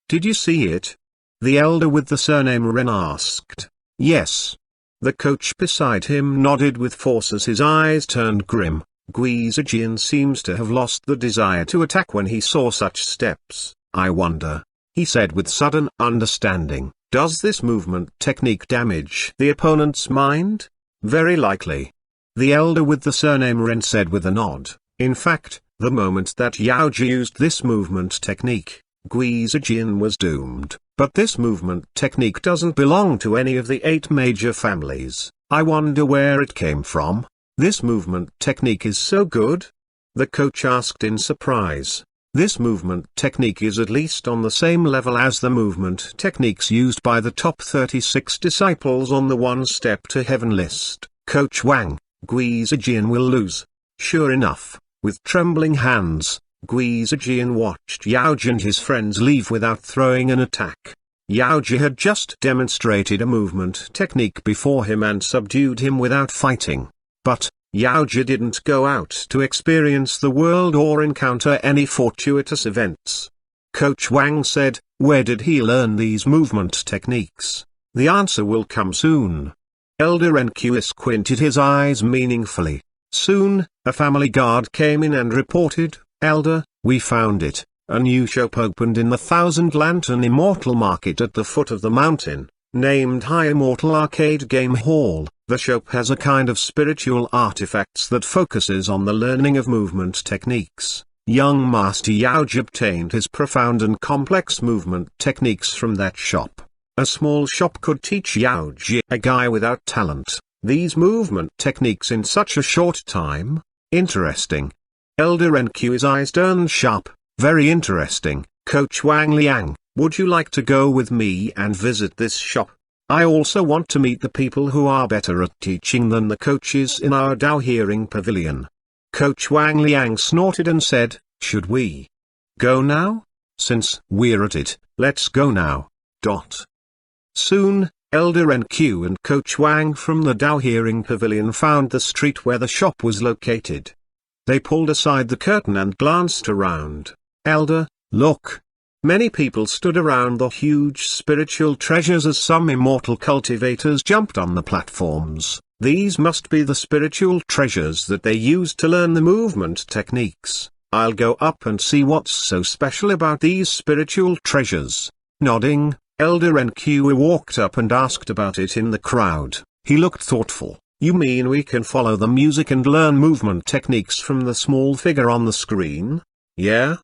Did you see it? The elder with the surname Ren asked. Yes. The coach beside him nodded with force as his eyes turned grim. Gui Zijian seems to have lost the desire to attack when he saw such steps. I wonder, he said with sudden understanding, does this movement technique damage the opponent's mind? Very likely. The elder with the surname Ren said with a nod. In fact, the moment that Yao Ji used this movement technique, Gui Zijian was doomed. But this movement technique doesn't belong to any of the 8 major families. I wonder where it came from. This movement technique is so good? The coach asked in surprise. This movement technique is at least on the same level as the movement techniques used by the top 36 disciples on the one step to heaven list. Coach Wang, Gui Zijian will lose. Sure enough, with trembling hands, Gui Zijian watched Yao Ji and his friends leave without throwing an attack. Yaoji had just demonstrated a movement technique before him and subdued him without fighting. But Yaoji didn't go out to experience the world or encounter any fortuitous events. Coach Wang said, "Where did he learn these movement techniques?" "The answer will come soon." Elder Enqu squinted his eyes meaningfully. Soon, a family guard came in and reported, "Elder, we found it. A new shop opened in the Thousand Lantern Immortal Market at the foot of the mountain, named High Immortal Arcade Game Hall. The shop has a kind of spiritual artifacts that focuses on the learning of movement techniques." Young Master Yaoji obtained his profound and complex movement techniques from that shop. A small shop could teach Yaoji, a guy without talent, these movement techniques in such a short time? Interesting. Elder Enqu's eyes turned sharp. "Very interesting, Coach Wang Liang. Would you like to go with me and visit this shop? I also want to meet the people who are better at teaching than the coaches in our Dao Hearing Pavilion." Coach Wang Liang snorted and said, "Should we go now? Since we're at it, let's go now." Soon, Elder Enq and Coach Wang from the Dao Hearing Pavilion found the street where the shop was located. They pulled aside the curtain and glanced around. "Elder, look." Many people stood around the huge spiritual treasures as some immortal cultivators jumped on the platforms. These must be the spiritual treasures that they used to learn the movement techniques. "I'll go up and see what's so special about these spiritual treasures." Nodding, Elder Enq walked up and asked about it in the crowd. He looked thoughtful. "You mean we can follow the music and learn movement techniques from the small figure on the screen?" "Yeah."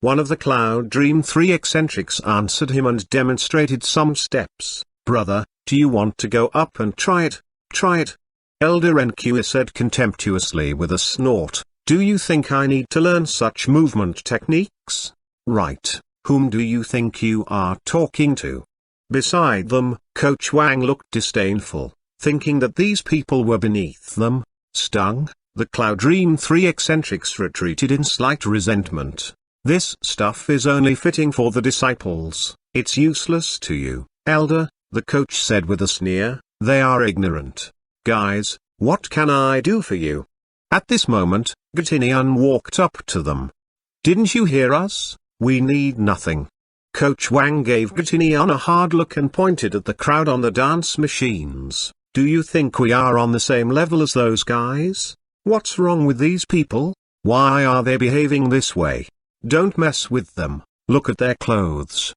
One of the Cloud Dream 3 eccentrics answered him and demonstrated some steps. "Brother, do you want to go up and try it?" "Try it?" Elder Enq said contemptuously with a snort. "Do you think I need to learn such movement techniques?" "Right, whom do you think you are talking to?" Beside them, Coach Wang looked disdainful, thinking that these people were beneath them. Stung, the Cloud Dream 3 eccentrics retreated in slight resentment. "This stuff is only fitting for the disciples. It's useless to you, Elder," the coach said with a sneer. "They are ignorant. Guys, what can I do for you?" At this moment, Gatinian walked up to them. "Didn't you hear us? We need nothing." Coach Wang gave Gatinian a hard look and pointed at the crowd on the dance machines. "Do you think we are on the same level as those guys? What's wrong with these people? Why are they behaving this way? Don't mess with them. Look at their clothes."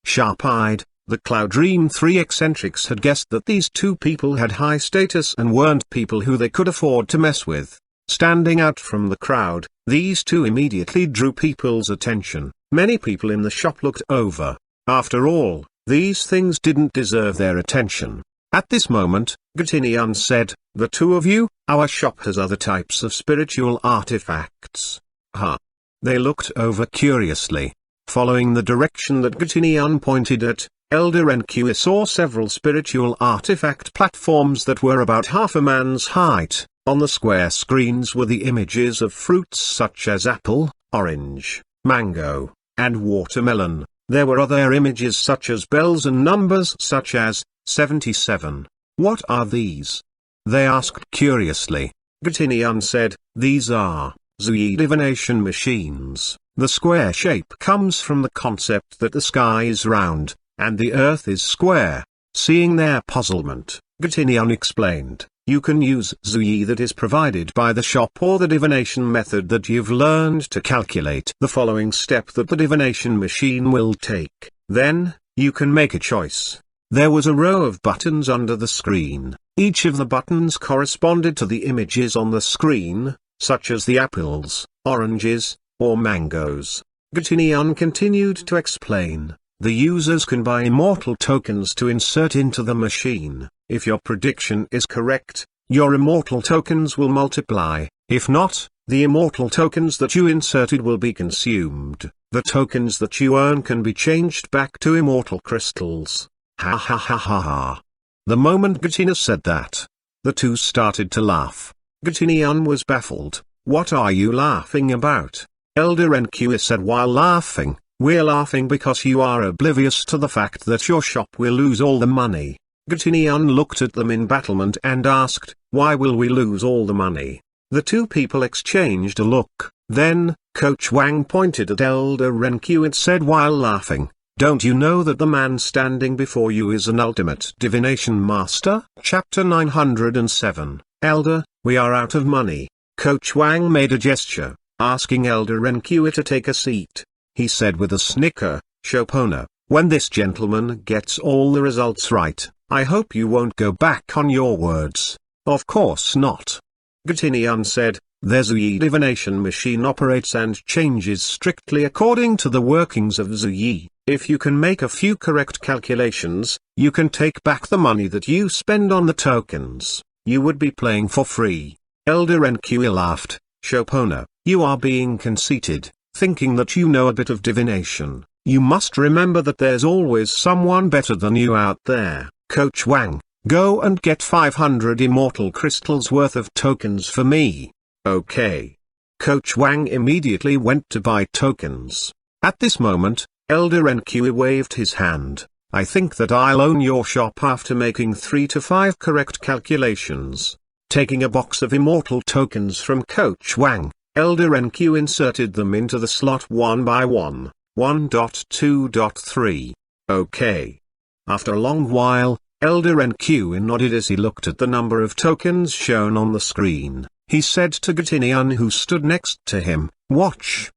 Sharp-eyed, the Cloud Dream 3 eccentrics had guessed that these two people had high status and weren't people who they could afford to mess with. Standing out from the crowd, these two immediately drew people's attention. Many people in the shop looked over. After all, these things didn't deserve their attention. At this moment, Gatinian said, "The two of you, our shop has other types of spiritual artifacts." Huh? They looked over curiously. Following the direction that Gatinian pointed at, Elder Enq saw several spiritual artifact platforms that were about half a man's height. On the square screens were the images of fruits such as apple, orange, mango, and watermelon. There were other images such as bells and numbers such as 77. "What are these?" they asked curiously. Gatinian said, "These are Zui divination machines. The square shape comes from the concept that the sky is round, and the earth is square." Seeing their puzzlement, Gatinian explained, "You can use Zui that is provided by the shop or the divination method that you've learned to calculate the following step that the divination machine will take. Then, you can make a choice." There was a row of buttons under the screen. Each of the buttons corresponded to the images on the screen, such as the apples, oranges, or mangoes. Gatinian continued to explain, "The users can buy immortal tokens to insert into the machine. If your prediction is correct, your immortal tokens will multiply. If not, the immortal tokens that you inserted will be consumed. The tokens that you earn can be changed back to immortal crystals." Ha ha ha ha ha. The moment Gatinian said that, the two started to laugh. Gatinian was baffled. "What are you laughing about?" Elder Enq said while laughing. We're laughing because you are oblivious to the fact that your shop will lose all the money. Xuanhuan looked at them in bafflement and asked, why will we lose all the money? The two people exchanged a look. Then, Coach Wang pointed at Elder Renqiu and said while laughing, don't you know that the man standing before you is an ultimate divination master? Chapter 907. Elder, we are out of money. Coach Wang made a gesture, asking Elder Renqiu to take a seat. He said with a snicker, Shopona, when this gentleman gets all the results right, I hope you won't go back on your words. Of course not. Xuanhuan said, the Zuyi divination machine operates and changes strictly according to the workings of Zuyi. If you can make a few correct calculations, you can take back the money that you spend on the tokens. You would be playing for free. Elder Renqiu laughed, Shopona, you are being conceited, thinking that you know a bit of divination. You must remember that there's always someone better than you out there. Coach Wang, go and get 500 immortal crystals worth of tokens for me. Okay. Coach Wang immediately went to buy tokens. At this moment, Elder Renqiu waved his hand. I think that I'll own your shop after making 3 to 5 correct calculations. Taking a box of immortal tokens from Coach Wang, Elder Renqiu inserted them into the slot one by one. 1.2.3. Okay. After a long while, Elder Renqiu nodded as he looked at the number of tokens shown on the screen. He said to Xuanhuan who stood next to him, watch.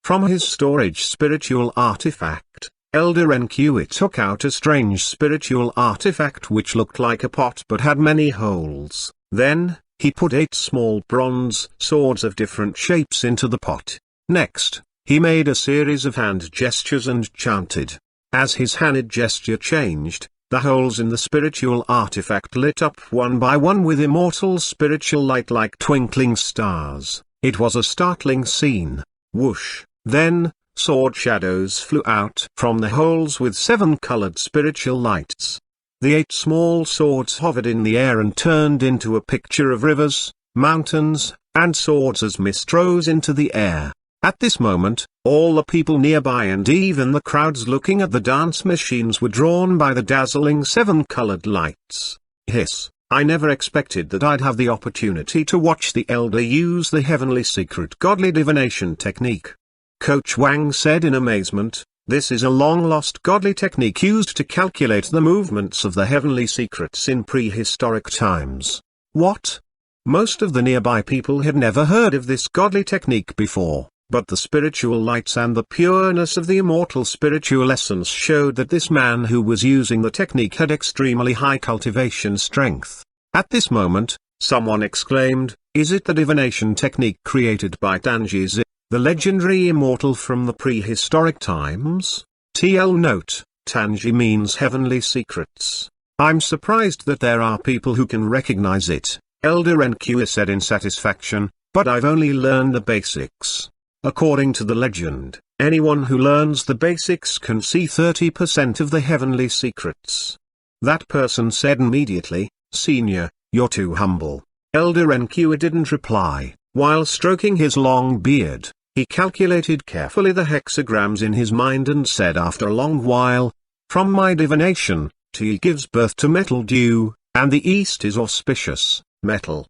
From his storage spiritual artifact, Elder Renqiu took out a strange spiritual artifact which looked like a pot but had many holes. Then, he put 8 small bronze swords of different shapes into the pot. Next, he made a series of hand gestures and chanted. As his hand gesture changed, the holes in the spiritual artifact lit up one by one with immortal spiritual light like twinkling stars. It was a startling scene. Whoosh! Then, sword shadows flew out from the holes with 7 colored spiritual lights. The 8 small swords hovered in the air and turned into a picture of rivers, mountains, and swords as mist rose into the air. At this moment, all the people nearby and even the crowds looking at the dance machines were drawn by the dazzling 7-colored lights. Hiss, I never expected that I'd have the opportunity to watch the elder use the heavenly secret godly divination technique. Coach Wang said in amazement, this is a long-lost godly technique used to calculate the movements of the heavenly secrets in prehistoric times. What? Most of the nearby people had never heard of this godly technique before. But the spiritual lights and the pureness of the immortal spiritual essence showed that this man who was using the technique had extremely high cultivation strength. At this moment, someone exclaimed, is it the divination technique created by Tanji, the legendary immortal from the prehistoric times? TL note, Tanji means heavenly secrets. I'm surprised that there are people who can recognize it, Elder Renqiu said in satisfaction, but I've only learned the basics. According to the legend, anyone who learns the basics can see 30% of the heavenly secrets. That person said immediately, Senior, you're too humble. Elder Renqiu didn't reply. While stroking his long beard, he calculated carefully the hexagrams in his mind and said after a long while, from my divination, T gives birth to metal dew, and the east is auspicious, metal.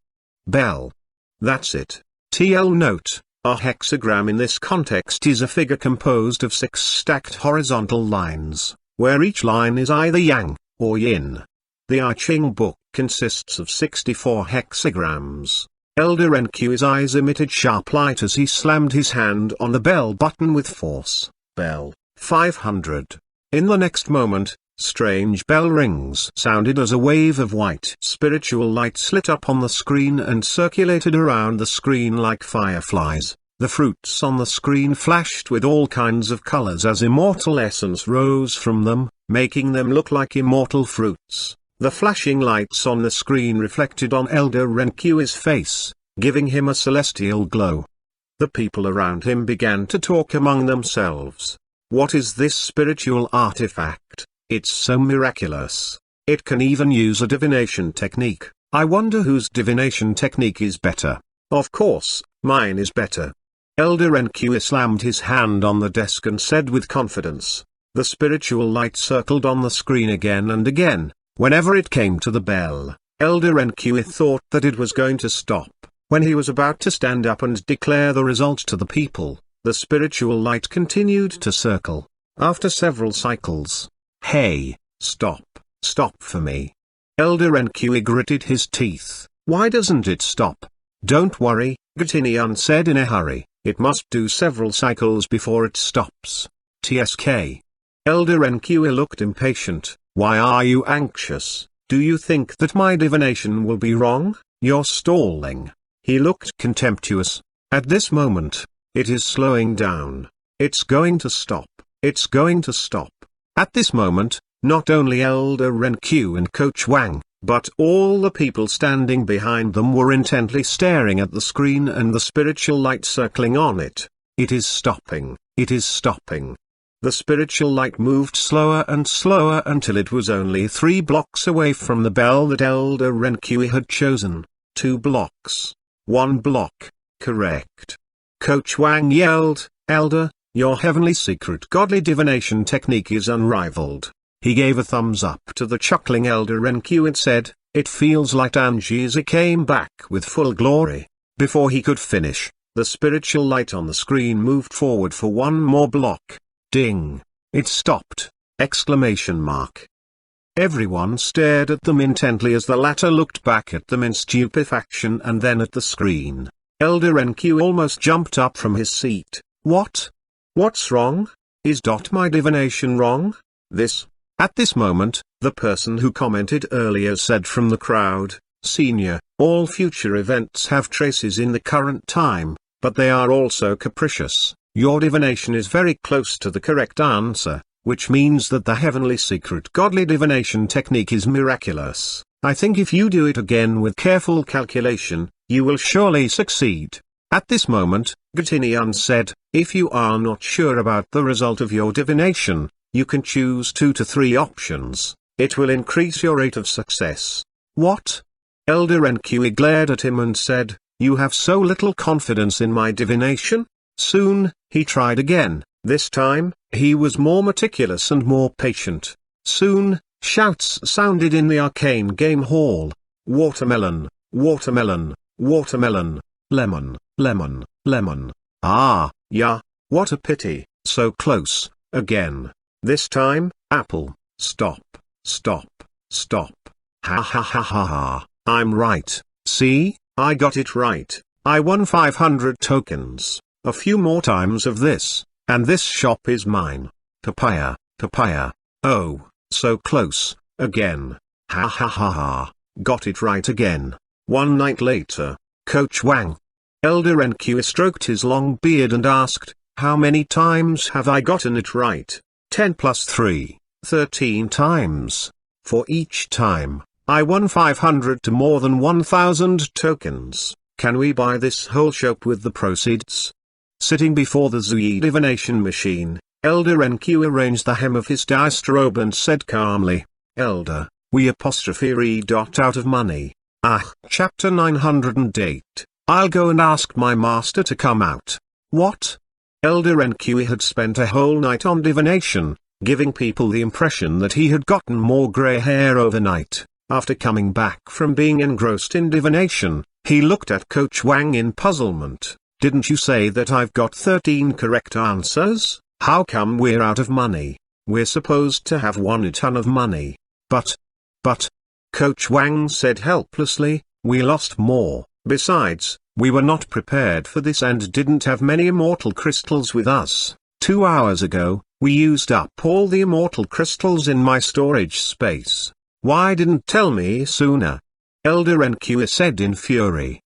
Bell. That's it. TL note. A hexagram in this context is a figure composed of 6 stacked horizontal lines, where each line is either yang, or yin. The I Ching book consists of 64 hexagrams. Elder Renqiu's eyes emitted sharp light as he slammed his hand on the bell button with force. Bell, 500. In the next moment, strange bell rings sounded as a wave of white spiritual lights lit up on the screen and circulated around the screen like fireflies. The fruits on the screen flashed with all kinds of colors as immortal essence rose from them, making them look like immortal fruits. The flashing lights on the screen reflected on Elder Renqiu's face, giving him a celestial glow. The people around him began to talk among themselves. What is this spiritual artifact? It's so miraculous. It can even use a divination technique. I wonder whose divination technique is better. Of course, mine is better. Elder NQ slammed his hand on the desk and said with confidence. The spiritual light circled on the screen again and again. Whenever it came to the bell, Elder NQ thought that it was going to stop. When he was about to stand up and declare the result to the people, the spiritual light continued to circle. After several cycles, "Hey, stop for me." Elder NQ gritted his teeth. "Why doesn't it stop?" "Don't worry," Xuanhuan said in a hurry. "It must do several cycles before it stops." TSK. Elder NQ looked impatient. "Why are you anxious? Do you think that my divination will be wrong? You're stalling." He looked contemptuous. "At this moment, it is slowing down. It's going to stop. It's going to stop." At this moment, not only Elder NQ and Coach Wang, but all the people standing behind them were intently staring at the screen and the spiritual light circling on it. "It is stopping. It is stopping." The spiritual light moved slower and slower until it was only 3 blocks away from the bell that Elder NQ had chosen. 2 blocks. 1 block. Correct. Coach Wang yelled, "Elder, your heavenly secret godly divination technique is unrivaled." He gave a thumbs up to the chuckling Elder NQ and said, "It feels like Anjiza came back with full glory." Before he could finish, the spiritual light on the screen moved forward for 1 more block. Ding! It stopped! Exclamation mark. Everyone stared at them intently as the latter looked back at them in stupefaction and then at the screen. Elder NQ almost jumped up from his seat. What's wrong? Is my divination wrong? At this moment, the person who commented earlier said from the crowd, "Senior, all future events have traces in the current time, but they are also capricious. Your divination is very close to the correct answer, which means that the heavenly secret godly divination technique is miraculous. I think if you do it again with careful calculation, you will surely succeed." At this moment, Xuanhuan said, "If you are not sure about the result of your divination, you can choose 2 to 3 options. It will increase your rate of success." "What?" Elder NQ glared at him and said, "You have so little confidence in my divination?" Soon, he tried again. This time, he was more meticulous and more patient. Soon, shouts sounded in the arcane game hall. "Watermelon, watermelon, watermelon, lemon, lemon, lemon. Ah, yeah, what a pity, so close, again. This time, apple, stop, stop, stop. Ha ha ha ha ha, I'm right, see, I got it right. I won 500 tokens. A few more times of this, and this shop is mine. Papaya, papaya. Oh, so close, again. Ha ha ha ha, got it right again." 1 night later, Coach Wang. Elder NQ stroked his long beard and asked, "How many times have I gotten it right?" 10 plus 3, 13 times. For each time, I won 500 to more than 1,000 tokens. Can we buy this whole shop with the proceeds? Sitting before the Zui divination machine, Elder NQ arranged the hem of his diced robe and said calmly, "Elder, we read out of money." Chapter 908. I'll go and ask my master to come out. What? Elder NQ had spent a whole night on divination, giving people the impression that he had gotten more grey hair overnight. After coming back from being engrossed in divination, he looked at Coach Wang in puzzlement. "Didn't you say that I've got 13 correct answers? How come we're out of money? We're supposed to have won a ton of money." But, Coach Wang said helplessly, "We lost more. Besides, we were not prepared for this and didn't have many immortal crystals with us. 2 hours ago, we used up all the immortal crystals in my storage space. Why didn't tell me sooner?" Elder NQ said in fury.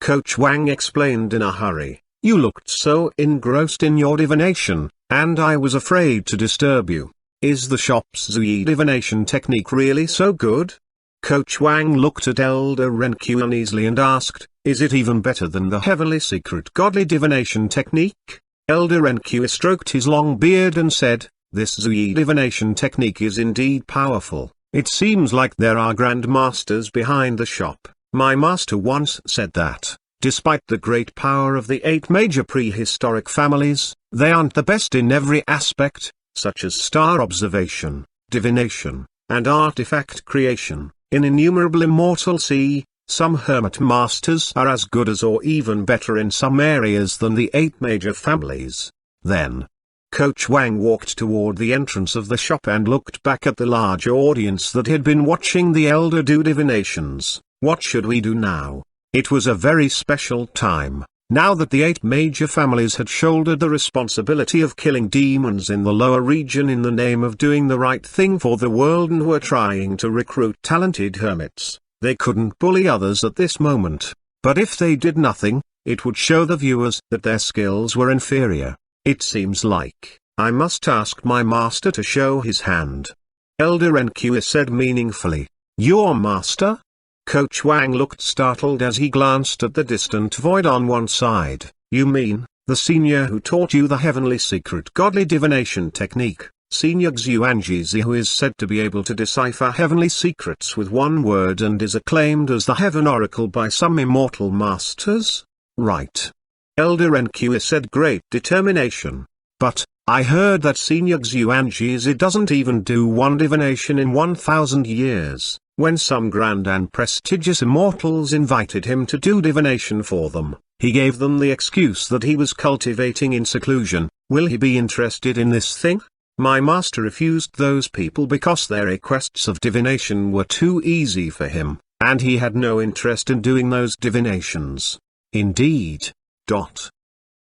Coach Wang explained in a hurry, "You looked so engrossed in your divination, and I was afraid to disturb you. Is the shop's Zui divination technique really so good?" Coach Wang looked at Elder NQ uneasily and asked, "Is it even better than the heavenly secret godly divination technique?" Elder NQ stroked his long beard and said, "This Zui divination technique is indeed powerful. It seems like there are grandmasters behind the shop. My master once said that, Despite the great power of the 8 major prehistoric families, they aren't the best in every aspect, such as star observation, divination, and artifact creation. In innumerable immortal sea, some hermit masters are as good as or even better in some areas than the 8 major families. Then, Coach Wang walked toward the entrance of the shop and looked back at the large audience that had been watching the elder do divinations. What should we do now? It was a very special time, now that the 8 major families had shouldered the responsibility of killing demons in the lower region in the name of doing the right thing for the world and were trying to recruit talented hermits. They couldn't bully others at this moment, but if they did nothing, it would show the viewers that their skills were inferior. It seems like I must ask my master to show his hand. Elder Enqua said meaningfully. Your master? Coach Wang looked startled as he glanced at the distant void on one side. You mean, the senior who taught you the heavenly secret godly divination technique, Senior Xuanhuan, who is said to be able to decipher heavenly secrets with one word and is acclaimed as the Heaven Oracle by some immortal masters? Right. Elder Enqua said great determination. But, I heard that Senior Xuanhuan doesn't even do one divination in 1,000 years. When some grand and prestigious immortals invited him to do divination for them, he gave them the excuse that he was cultivating in seclusion. Will he be interested in this thing? My master refused those people because their requests of divination were too easy for him, and he had no interest in doing those divinations. Indeed.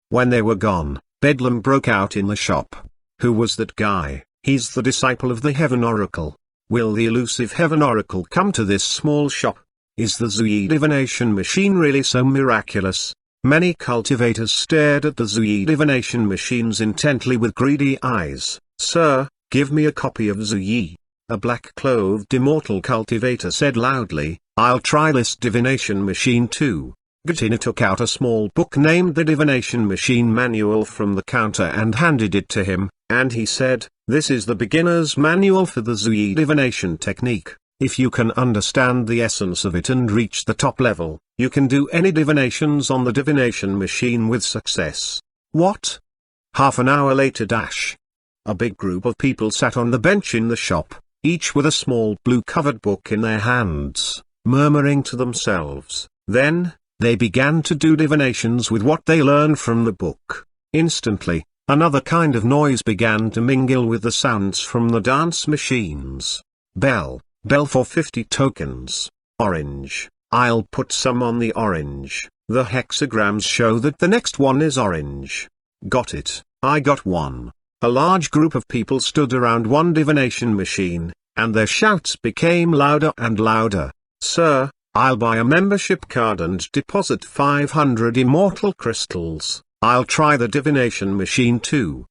When they were gone, bedlam broke out in the shop. Who was that guy? He's the disciple of the Heaven Oracle. Will the elusive Heaven Oracle come to this small shop? Is the Zui divination machine really so miraculous? Many cultivators stared at the Zui divination machines intently with greedy eyes. Sir, give me a copy of Zui. A black-clothed immortal cultivator said loudly. I'll try this divination machine too. Gatina took out a small book named the Divination Machine Manual from the counter and handed it to him, and he said, this is the beginner's manual for the Zui divination technique. If you can understand the essence of it and reach the top level, you can do any divinations on the divination machine with success. What? Half an hour later a big group of people sat on the bench in the shop, each with a small blue-covered book in their hands, murmuring to themselves. Then, they began to do divinations with what they learned from the book. Instantly, another kind of noise began to mingle with the sounds from the dance machines. Bell for 50 tokens. Orange. I'll put some on the orange. The hexagrams show that the next one is orange. Got it, I got one. A large group of people stood around one divination machine, and their shouts became louder and louder. Sir, I'll buy a membership card and deposit 500 immortal crystals. I'll try the divination machine too.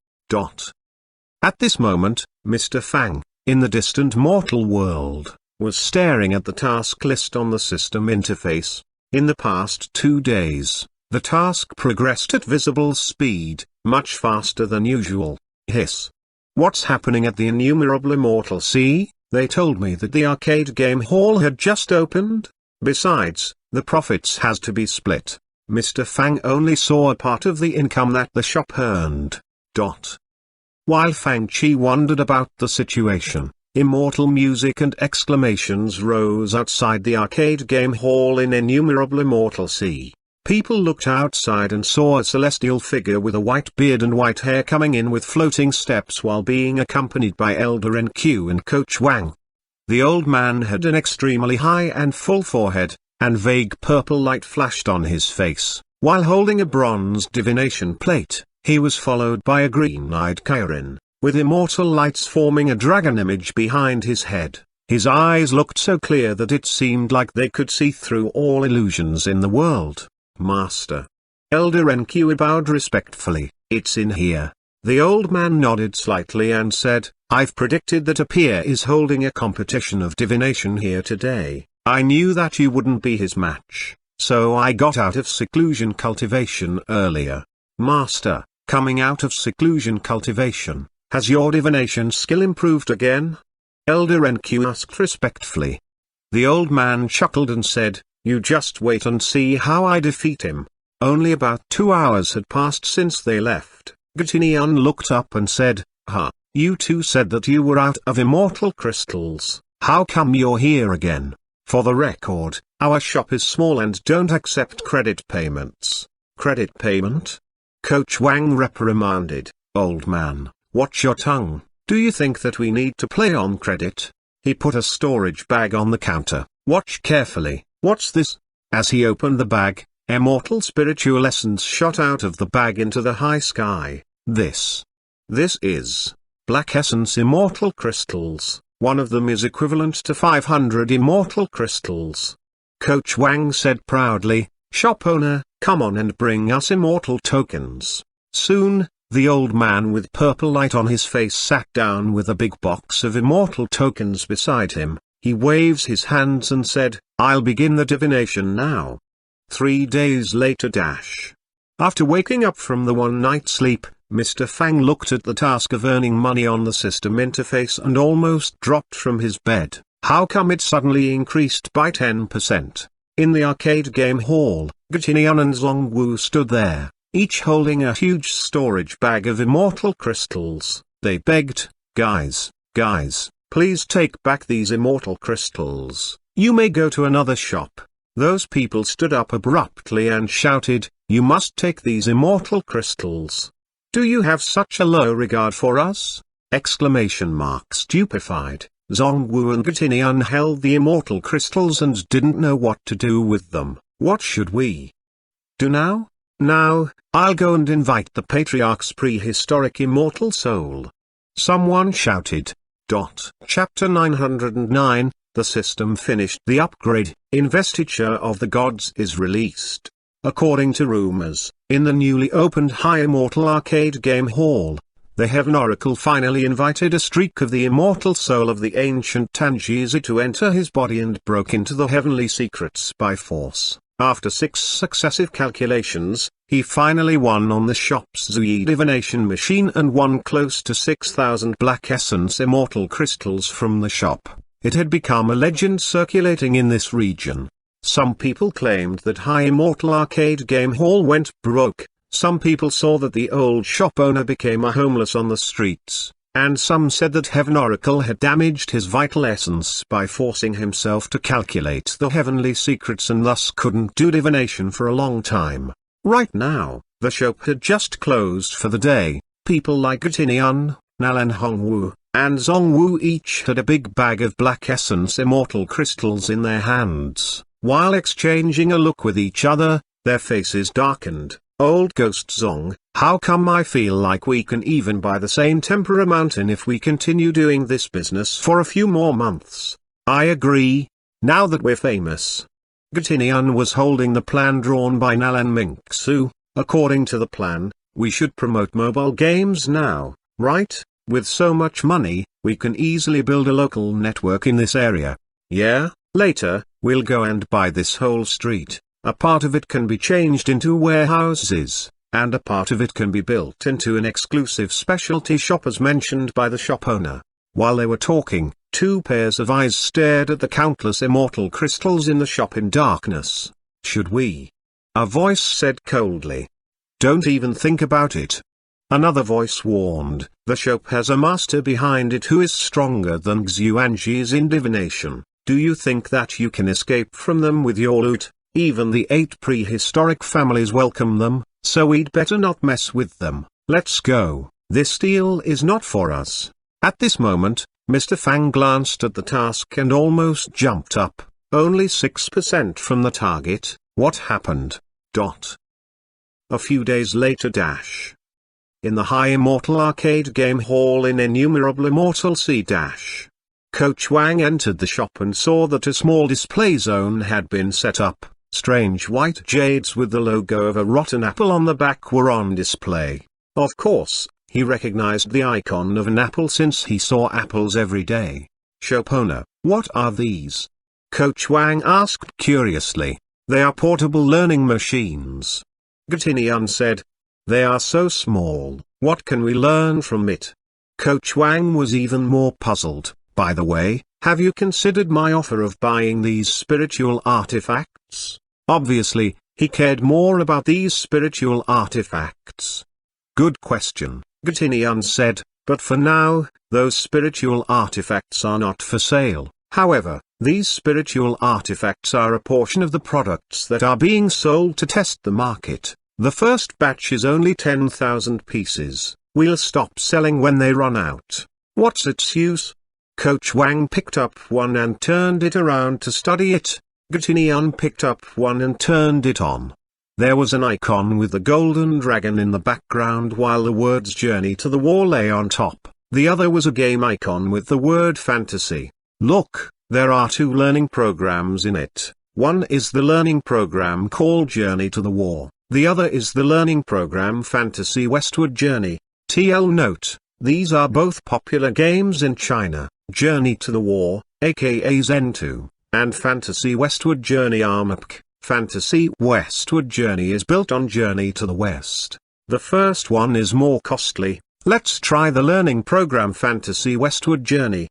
At this moment, Mr. Fang, in the distant mortal world, was staring at the task list on the system interface. In the past 2 days, the task progressed at visible speed, much faster than usual. Hiss. What's happening at the innumerable immortal sea? They told me that the arcade game hall had just opened. Besides, the profits has to be split. Mr. Fang only saw a part of the income that the shop earned. While Fang Chi wondered about the situation, immortal music and exclamations rose outside the arcade game hall in innumerable immortal sea. People looked outside and saw a celestial figure with a white beard and white hair coming in with floating steps while being accompanied by Elder NQ and Coach Wang. The old man had an extremely high and full forehead, and vague purple light flashed on his face. While holding a bronze divination plate, he was followed by a green-eyed Kairin, with immortal lights forming a dragon image behind his head. His eyes looked so clear that it seemed like they could see through all illusions in the world. Master. Elder NQ bowed respectfully. It's in here. The old man nodded slightly and said, I've predicted that a peer is holding a competition of divination here today. I knew that you wouldn't be his match, so I got out of seclusion cultivation earlier. Master, coming out of seclusion cultivation, has your divination skill improved again? Elder NQ asked respectfully. The old man chuckled and said, You just wait and see how I defeat him." Only about 2 hours had passed since they left. Xuanhuan looked up and said, "Huh, you two said that you were out of immortal crystals. How come you're here again? For the record, our shop is small and don't accept credit payments." "Credit payment?" Coach Wang reprimanded. "Old man, watch your tongue. Do you think that we need to play on credit?" He put a storage bag on the counter. "Watch carefully. What's this?" As he opened the bag, immortal spiritual essence shot out of the bag into the high sky. This is Black Essence Immortal Crystals. One of them is equivalent to 500 immortal crystals. Coach Wang said proudly, "Shop owner, come on and bring us immortal tokens." Soon, the old man with purple light on his face sat down with a big box of immortal tokens beside him. He waves his hands and said, "I'll begin the divination now." 3 days later. After waking up from the one-night sleep, Mr. Fang looked at the task of earning money on the system interface and almost dropped from his bed. How come it suddenly increased by 10%? In the arcade game hall, Xuanhuan and Xuanhuan stood there, each holding a huge storage bag of immortal crystals. They begged, guys, please take back these immortal crystals. You may go to another shop." Those people stood up abruptly and shouted, "You must take these immortal crystals. Do you have such a low regard for us?" Stupefied, Xuanhuan and Xuanhuan held the immortal crystals and didn't know what to do with them. "What should we do now?" "Now, I'll go and invite the Patriarch's prehistoric immortal soul," someone shouted. Chapter 909, the system finished the upgrade. Investiture of the Gods is released. According to rumors, in the newly opened High Immortal Arcade Game Hall, the Heaven Oracle finally invited a streak of the immortal soul of the ancient Tangezi to enter his body and broke into the heavenly secrets by force. After 6 successive calculations, he finally won on the shop's Zui divination machine and won close to 6,000 Black Essence Immortal Crystals from the shop. It had become a legend circulating in this region. Some people claimed that High Immortal Arcade Game Hall went broke, some people saw that the old shop owner became a homeless on the streets, and some said that Heaven Oracle had damaged his vital essence by forcing himself to calculate the heavenly secrets and thus couldn't do divination for a long time. Right now, the shop had just closed for the day. People like Xuanhuan, Nalan Hongwu, and Zongwu each had a big bag of Black Essence Immortal Crystals in their hands. While exchanging a look with each other, their faces darkened. "Old Ghost Zong, how come I feel like we can even buy the same Tempera Mountain if we continue doing this business for a few more months?" "I agree, now that we're famous." Xuanhuan was holding the plan drawn by Nalan Mingsu. "According to the plan, we should promote mobile games now, right? With so much money, we can easily build a local network in this area." "Yeah, later, we'll go and buy this whole street. A part of it can be changed into warehouses, and a part of it can be built into an exclusive specialty shop as mentioned by the shop owner." While they were talking, 2 pairs of eyes stared at the countless immortal crystals in the shop in darkness. "Should we?" a voice said coldly. "Don't even think about it." Another voice warned, "The shop has a master behind it who is stronger than Xuanji's in divination. Do you think that you can escape from them with your loot? Even the 8 prehistoric families welcome them, so we'd better not mess with them. Let's go. This deal is not for us." At this moment, Mr. Fang glanced at the task and almost jumped up. Only 6% from the target. What happened? A few days later. In the High Immortal Arcade Game Hall in Innumerable Immortal C-. Coach Wang entered the shop and saw that a small display zone had been set up. Strange white jades with the logo of a rotten apple on the back were on display. Of course, he recognized the icon of an apple since he saw apples every day. "Shop owner, what are these?" Coach Wang asked curiously. "They are portable learning machines." Xuanhuan said. "They are so small, what can we learn from it?" Coach Wang was even more puzzled. "By the way, Have you considered my offer of buying these spiritual artifacts? Obviously, he cared more about these spiritual artifacts. Good question, Xuanhuan said, but for now, those spiritual artifacts are not for sale. However, these spiritual artifacts are a portion of the products that are being sold to test the market. The first batch is only 10,000 pieces. We'll stop selling when they run out. What's its use? Coach Wang picked up one and turned it around to study it. Xuanhuan picked up one and turned it on. There was an icon with the golden dragon in the background while the words Journey to the War lay on top. The other was a game icon with the word fantasy. Look, there are two learning programs in it. One is the learning program called Journey to the War. The other is the learning program Fantasy Westward Journey. TL note, these are both popular games in China. Journey to the War, aka Zen 2, and Fantasy Westward Journey ARMAPK. Fantasy Westward Journey is built on Journey to the West. The first one is more costly. Let's try the learning program Fantasy Westward Journey.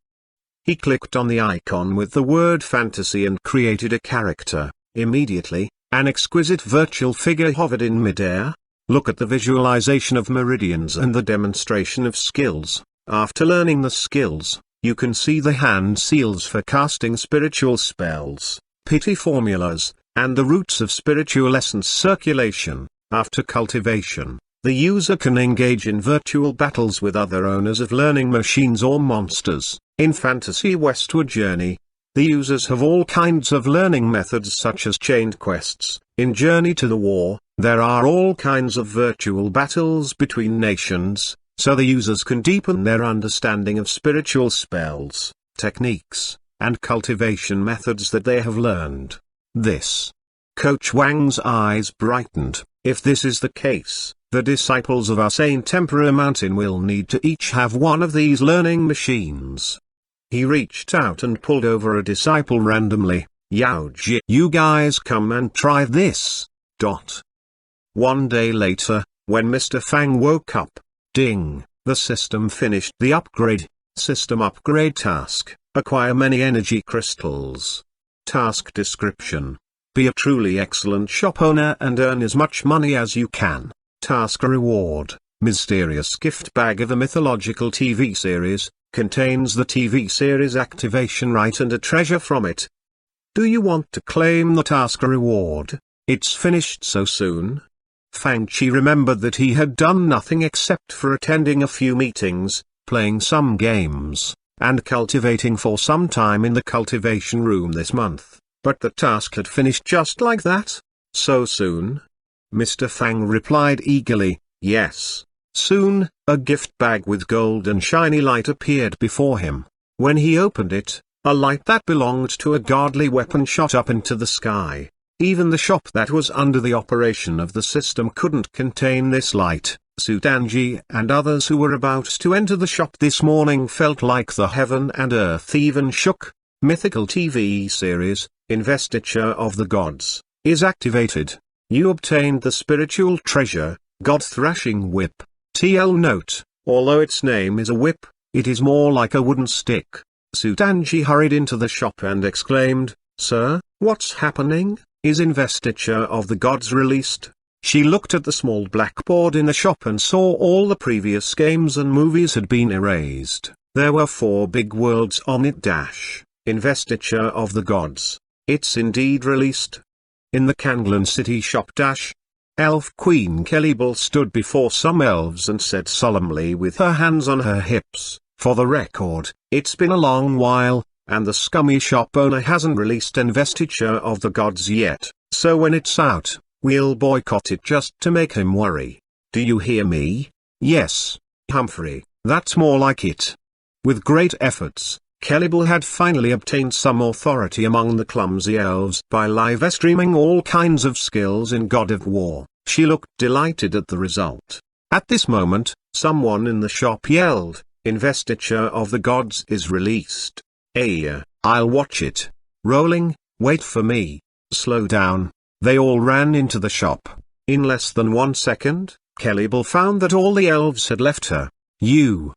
He clicked on the icon with the word fantasy and created a character. Immediately, an exquisite virtual figure hovered in midair. Look at the visualization of meridians and the demonstration of skills. After learning the skills, you can see the hand seals for casting spiritual spells, pity formulas, and the roots of spiritual essence circulation. After cultivation, the user can engage in virtual battles with other owners of learning machines or monsters. In Fantasy Westward Journey, the users have all kinds of learning methods such as chained quests. In Journey to the War, there are all kinds of virtual battles between nations, so the users can deepen their understanding of spiritual spells, techniques, and cultivation methods that they have learned. Coach Wang's eyes brightened. If this is the case, the disciples of our Saint Emperor Mountain will need to each have one of these learning machines. He reached out and pulled over a disciple randomly. Yaoji, you guys come and try this. One day later, when Mr. Fang woke up, ding, the system finished the upgrade. System upgrade task, acquire many energy crystals. Task description. Be a truly excellent shop owner and earn as much money as you can. Task reward, mysterious gift bag of a mythological TV series, contains the TV series activation right and a treasure from it. Do you want to claim the task reward? It's finished so soon? Fang Chi remembered that he had done nothing except for attending a few meetings, playing some games, and cultivating for some time in the cultivation room this month. But the task had finished just like that? So soon? Mr. Fang replied eagerly, yes. Soon, a gift bag with gold and shiny light appeared before him. When he opened it, a light that belonged to a godly weapon shot up into the sky. Even the shop that was under the operation of the system couldn't contain this light. Sudanji and others who were about to enter the shop this morning felt like the heaven and earth even shook. Mythical TV series, Investiture of the Gods, is activated. You obtained the spiritual treasure, God Thrashing Whip. TL note, although its name is a whip, it is more like a wooden stick. Sudanji hurried into the shop and exclaimed, Sir, what's happening? Is Investiture of the Gods released? She looked at the small blackboard in the shop and saw all the previous games and movies had been erased. There were 4 big worlds on it. Investiture of the Gods. It's indeed released. In the Kanglan City shop. Elf Queen Kellybull stood before some elves and said solemnly with her hands on her hips, for the record, it's been a long while, and the scummy shop owner hasn't released Investiture of the Gods yet, so when it's out, we'll boycott it just to make him worry. Do you hear me? Yes, Humphrey, that's more like it. With great efforts, Kellybull had finally obtained some authority among the clumsy elves by live streaming all kinds of skills in God of War. She looked delighted at the result. At this moment, someone in the shop yelled, Investiture of the Gods is released. I'll watch it. Rolling, wait for me. Slow down. They all ran into the shop. In less than 1 second, Kellybull found that all the elves had left her. You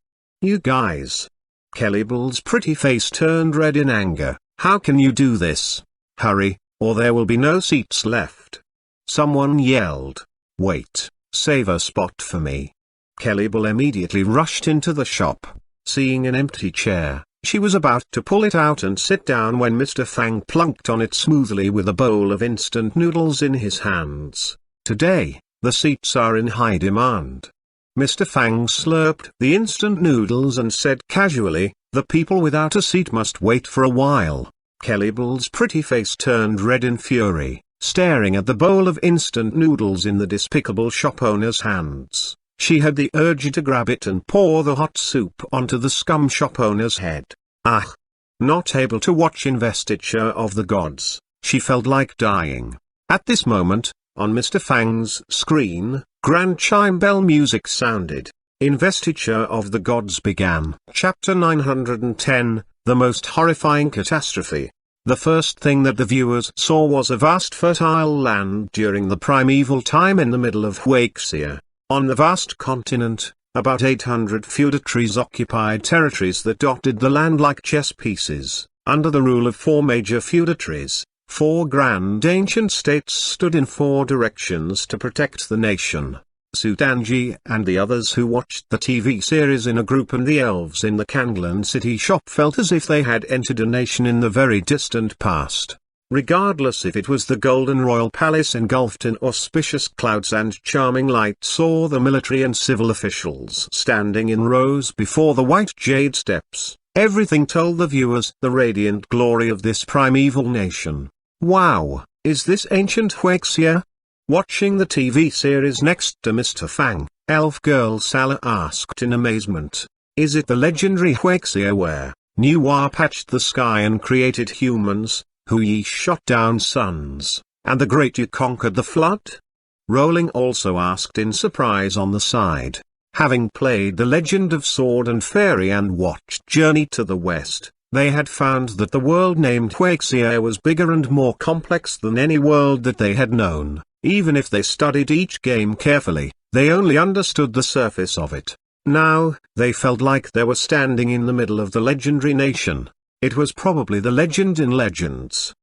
guys. Kellybull's pretty face turned red in anger. How can you do this? Hurry, or there will be no seats left. Someone yelled. Wait, save a spot for me. Kellybull immediately rushed into the shop. Seeing an empty chair, she was about to pull it out and sit down when Mr. Fang plunked on it smoothly with a bowl of instant noodles in his hands. Today, the seats are in high demand. Mr. Fang slurped the instant noodles and said casually, the people without a seat must wait for a while. Kellybull's pretty face turned red in fury, staring at the bowl of instant noodles in the despicable shop owner's hands. She had the urge to grab it and pour the hot soup onto the scum shop owner's head. Ah! Not able to watch Investiture of the Gods, she felt like dying. At this moment, on Mr. Fang's screen, grand chime bell music sounded. Investiture of the Gods began. Chapter 910, The Most Horrifying Catastrophe. The first thing that the viewers saw was a vast fertile land during the primeval time in the middle of Huaxia. On the vast continent, about 800 feudatories occupied territories that dotted the land like chess pieces. Under the rule of 4 major feudatories, 4 grand ancient states stood in 4 directions to protect the nation. Sutanji and the others who watched the TV series in a group and the elves in the Kanglan City shop felt as if they had entered a nation in the very distant past. Regardless if it was the Golden Royal Palace engulfed in auspicious clouds and charming lights or the military and civil officials standing in rows before the white jade steps, everything told the viewers the radiant glory of this primeval nation. Wow, is this ancient Huaxia? Watching the TV series next to Mr. Fang, elf girl Sala asked in amazement. Is it the legendary Huaxia where Nuwa patched the sky and created humans? Who ye shot down suns, and the great you conquered the flood? Rowling also asked in surprise on the side. Having played The Legend of Sword and Fairy and watched Journey to the West, they had found that the world named Huaxia was bigger and more complex than any world that they had known. Even if they studied each game carefully, they only understood the surface of it. Now, they felt like they were standing in the middle of the legendary nation. It was probably the legend in legends.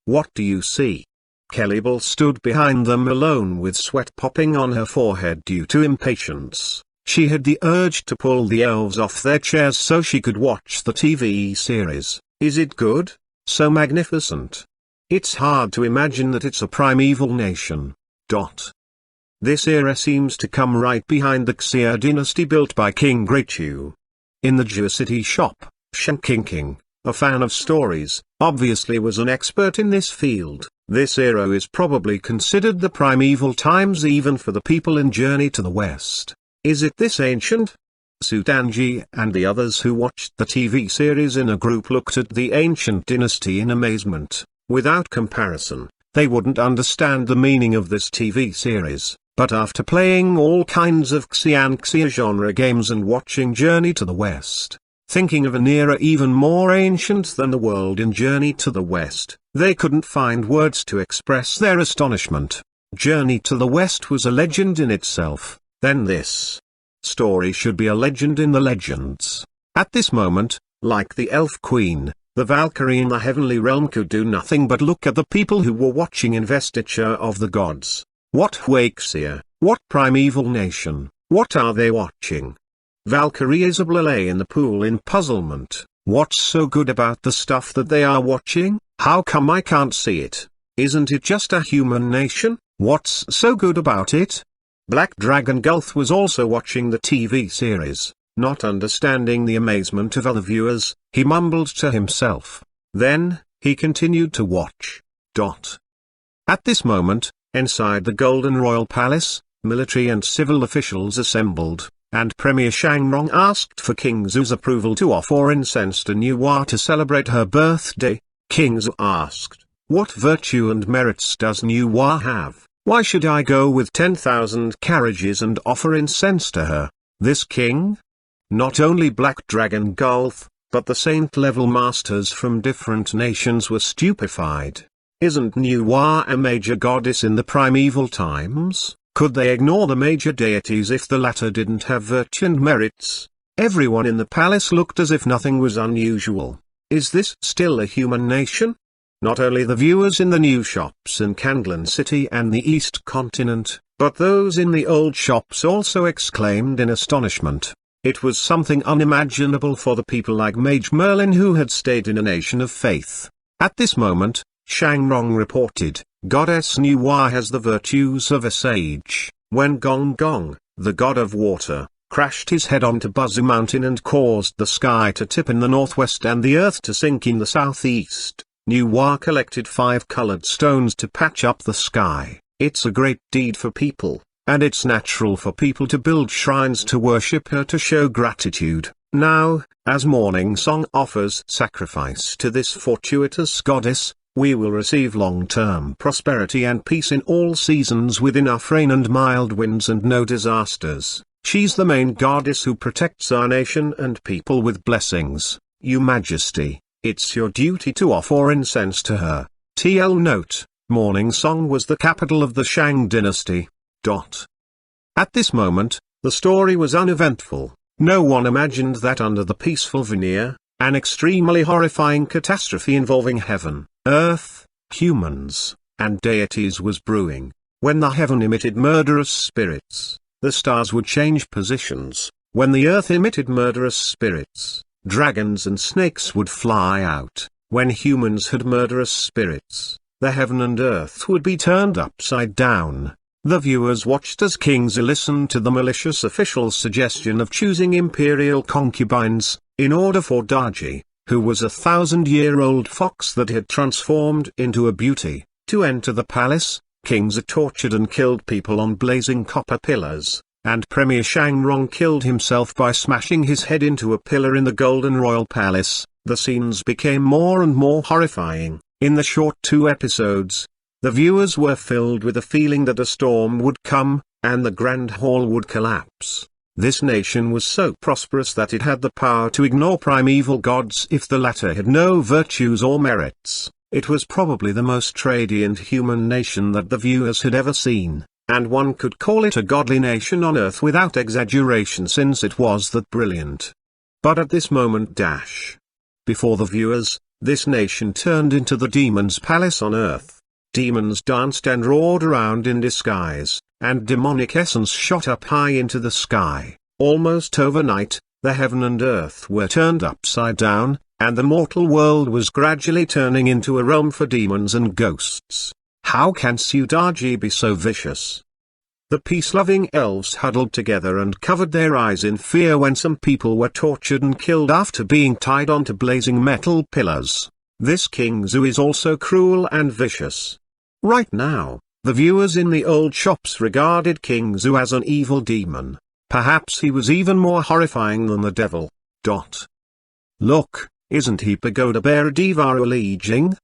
What do you see? Kellybull stood behind them alone with sweat popping on her forehead due to impatience. She had the urge to pull the elves off their chairs so she could watch the TV series. Is it good? So magnificent. It's hard to imagine that it's a primeval nation. This era seems to come right behind the Xia dynasty built by King Grechu. In the Geocity shop, Shanking, a fan of stories, obviously was an expert in this field. This era is probably considered the primeval times even for the people in Journey to the West. Is it this ancient? Sutanji and the others who watched the TV series in a group looked at the ancient dynasty in amazement. Without comparison, they wouldn't understand the meaning of this TV series, but after playing all kinds of Xia genre games and watching Journey to the West, thinking of an era even more ancient than the world in Journey to the West, they couldn't find words to express their astonishment. Journey to the West was a legend in itself, then this story should be a legend in the legends. At this moment, like the Elf Queen, the Valkyrie in the heavenly realm could do nothing but look at the people who were watching Investiture of the Gods. What Huaxia? What primeval nation? What are they watching? Valkyrie Isabella lay in the pool in puzzlement. What's so good about the stuff that they are watching? How come I can't see it? Isn't it just a human nation? What's so good about it? Black Dragon Gulf was also watching the TV series. Not understanding the amazement of other viewers, he mumbled to himself. Then, he continued to watch. At this moment, inside the Golden Royal Palace, military and civil officials assembled, and Premier Shangrong asked for King Zhu's approval to offer incense to Nuwa to celebrate her birthday. King Zhu asked, what virtue and merits does Nuwa have? Why should I go with 10,000 carriages and offer incense to her? This king? Not only Black Dragon Gulf, but the saint-level masters from different nations were stupefied. Isn't Nuwa a major goddess in the primeval times? Could they ignore the major deities if the latter didn't have virtue and merits? Everyone in the palace looked as if nothing was unusual. Is this still a human nation? Not only the viewers in the new shops in Kanglan City and the East Continent, but those in the old shops also exclaimed in astonishment. It was something unimaginable for the people like Mage Merlin who had stayed in a nation of faith. At this moment, Xuanhuan reported, Goddess Nuwa has the virtues of a sage. When Gong Gong, the god of water, crashed his head onto Buzu Mountain and caused the sky to tip in the northwest and the earth to sink in the southeast, Nuwa collected 5 colored stones to patch up the sky. It's a great deed for people, and it's natural for people to build shrines to worship her to show gratitude. Now, as Morning Song offers sacrifice to this fortuitous goddess, we will receive long-term prosperity and peace in all seasons with enough rain and mild winds and no disasters. She's the main goddess who protects our nation and people with blessings. Your Majesty, it's your duty to offer incense to her. TL note, Morning Song was the capital of the Shang dynasty. At this moment, the story was uneventful. No one imagined that under the peaceful veneer, an extremely horrifying catastrophe involving heaven, earth, humans, and deities was brewing. When the heaven emitted murderous spirits, the stars would change positions. When the earth emitted murderous spirits, dragons and snakes would fly out. When humans had murderous spirits, the heaven and earth would be turned upside down. The viewers watched as King Zu listened to the malicious official's suggestion of choosing imperial concubines, in order for Daji, who was a 1,000-year-old fox that had transformed into a beauty, to enter the palace. King Zu tortured and killed people on blazing copper pillars, and Premier Shangrong killed himself by smashing his head into a pillar in the Golden Royal Palace. The scenes became more and more horrifying. In the short 2 episodes, the viewers were filled with a feeling that a storm would come, and the Grand Hall would collapse. This nation was so prosperous that it had the power to ignore primeval gods if the latter had no virtues or merits. It was probably the most radiant human nation that the viewers had ever seen, and one could call it a godly nation on earth without exaggeration since it was that brilliant. But at this moment before the viewers, this nation turned into the demon's palace on earth. Demons danced and roared around in disguise, and demonic essence shot up high into the sky. Almost overnight, the heaven and earth were turned upside down, and the mortal world was gradually turning into a realm for demons and ghosts. How can Sudaji be so vicious? The peace-loving elves huddled together and covered their eyes in fear when some people were tortured and killed after being tied onto blazing metal pillars. This King Zu is also cruel and vicious. Right now, the viewers in the old shops regarded King Zu as an evil demon. Perhaps he was even more horrifying than the devil. Look, isn't he Pagoda Bear Devara Li Jing?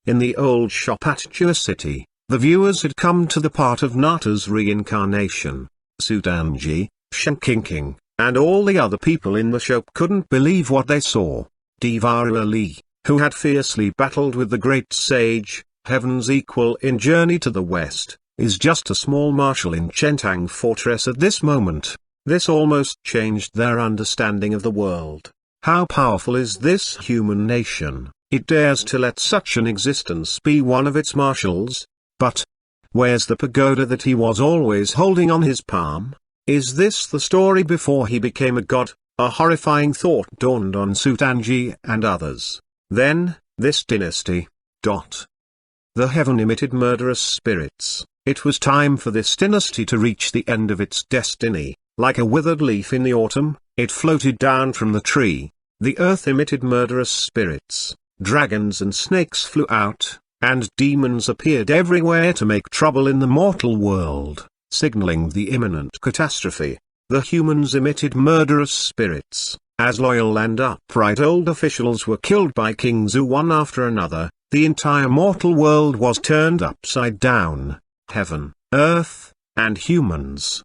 In the old shop at Chua City, the viewers had come to the part of Nata's reincarnation. Sudanji, Shankinking, and all the other people in the shop couldn't believe what they saw. Devara Li, who had fiercely battled with the great sage, heaven's equal in Journey to the West, is just a small marshal in Chentang Fortress at this moment. This almost changed their understanding of the world. How powerful is this human nation? It dares to let such an existence be one of its marshals? But where's the pagoda that he was always holding on his palm? Is this the story before he became a god? A horrifying thought dawned on Sutanji and others. Then, this dynasty. The heaven emitted murderous spirits. It was time for this dynasty to reach the end of its destiny. Like a withered leaf in the autumn, it floated down from the tree. The earth emitted murderous spirits. Dragons and snakes flew out, and demons appeared everywhere to make trouble in the mortal world, signaling the imminent catastrophe. The humans emitted murderous spirits. As loyal and upright old officials were killed by King Zu one after another, the entire mortal world was turned upside down. Heaven, earth, and humans.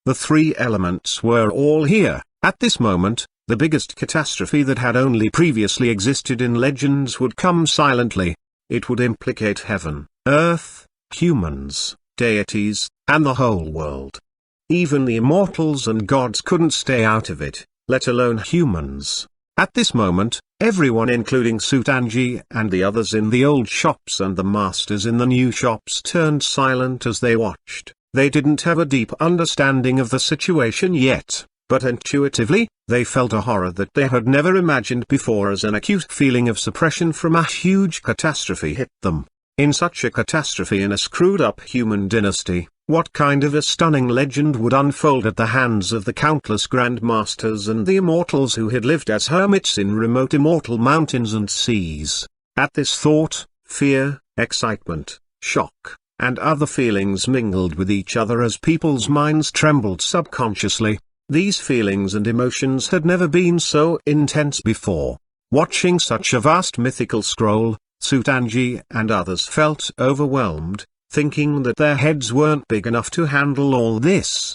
The 3 elements were all here. At this moment, the biggest catastrophe that had only previously existed in legends would come silently. It would implicate heaven, earth, humans, deities, and the whole world. Even the immortals and gods couldn't stay out of it. let alone humans. At this moment, everyone including Sutanji and the others in the old shops and the masters in the new shops turned silent as they watched. They didn't have a deep understanding of the situation yet, but intuitively, they felt a horror that they had never imagined before as an acute feeling of suppression from a huge catastrophe hit them. In such a catastrophe in a screwed-up human dynasty, what kind of a stunning legend would unfold at the hands of the countless grandmasters and the immortals who had lived as hermits in remote immortal mountains and seas? At this thought, fear, excitement, shock, and other feelings mingled with each other as people's minds trembled subconsciously. These feelings and emotions had never been so intense before. Watching such a vast mythical scroll, Sutanji and others felt overwhelmed, thinking that their heads weren't big enough to handle all this.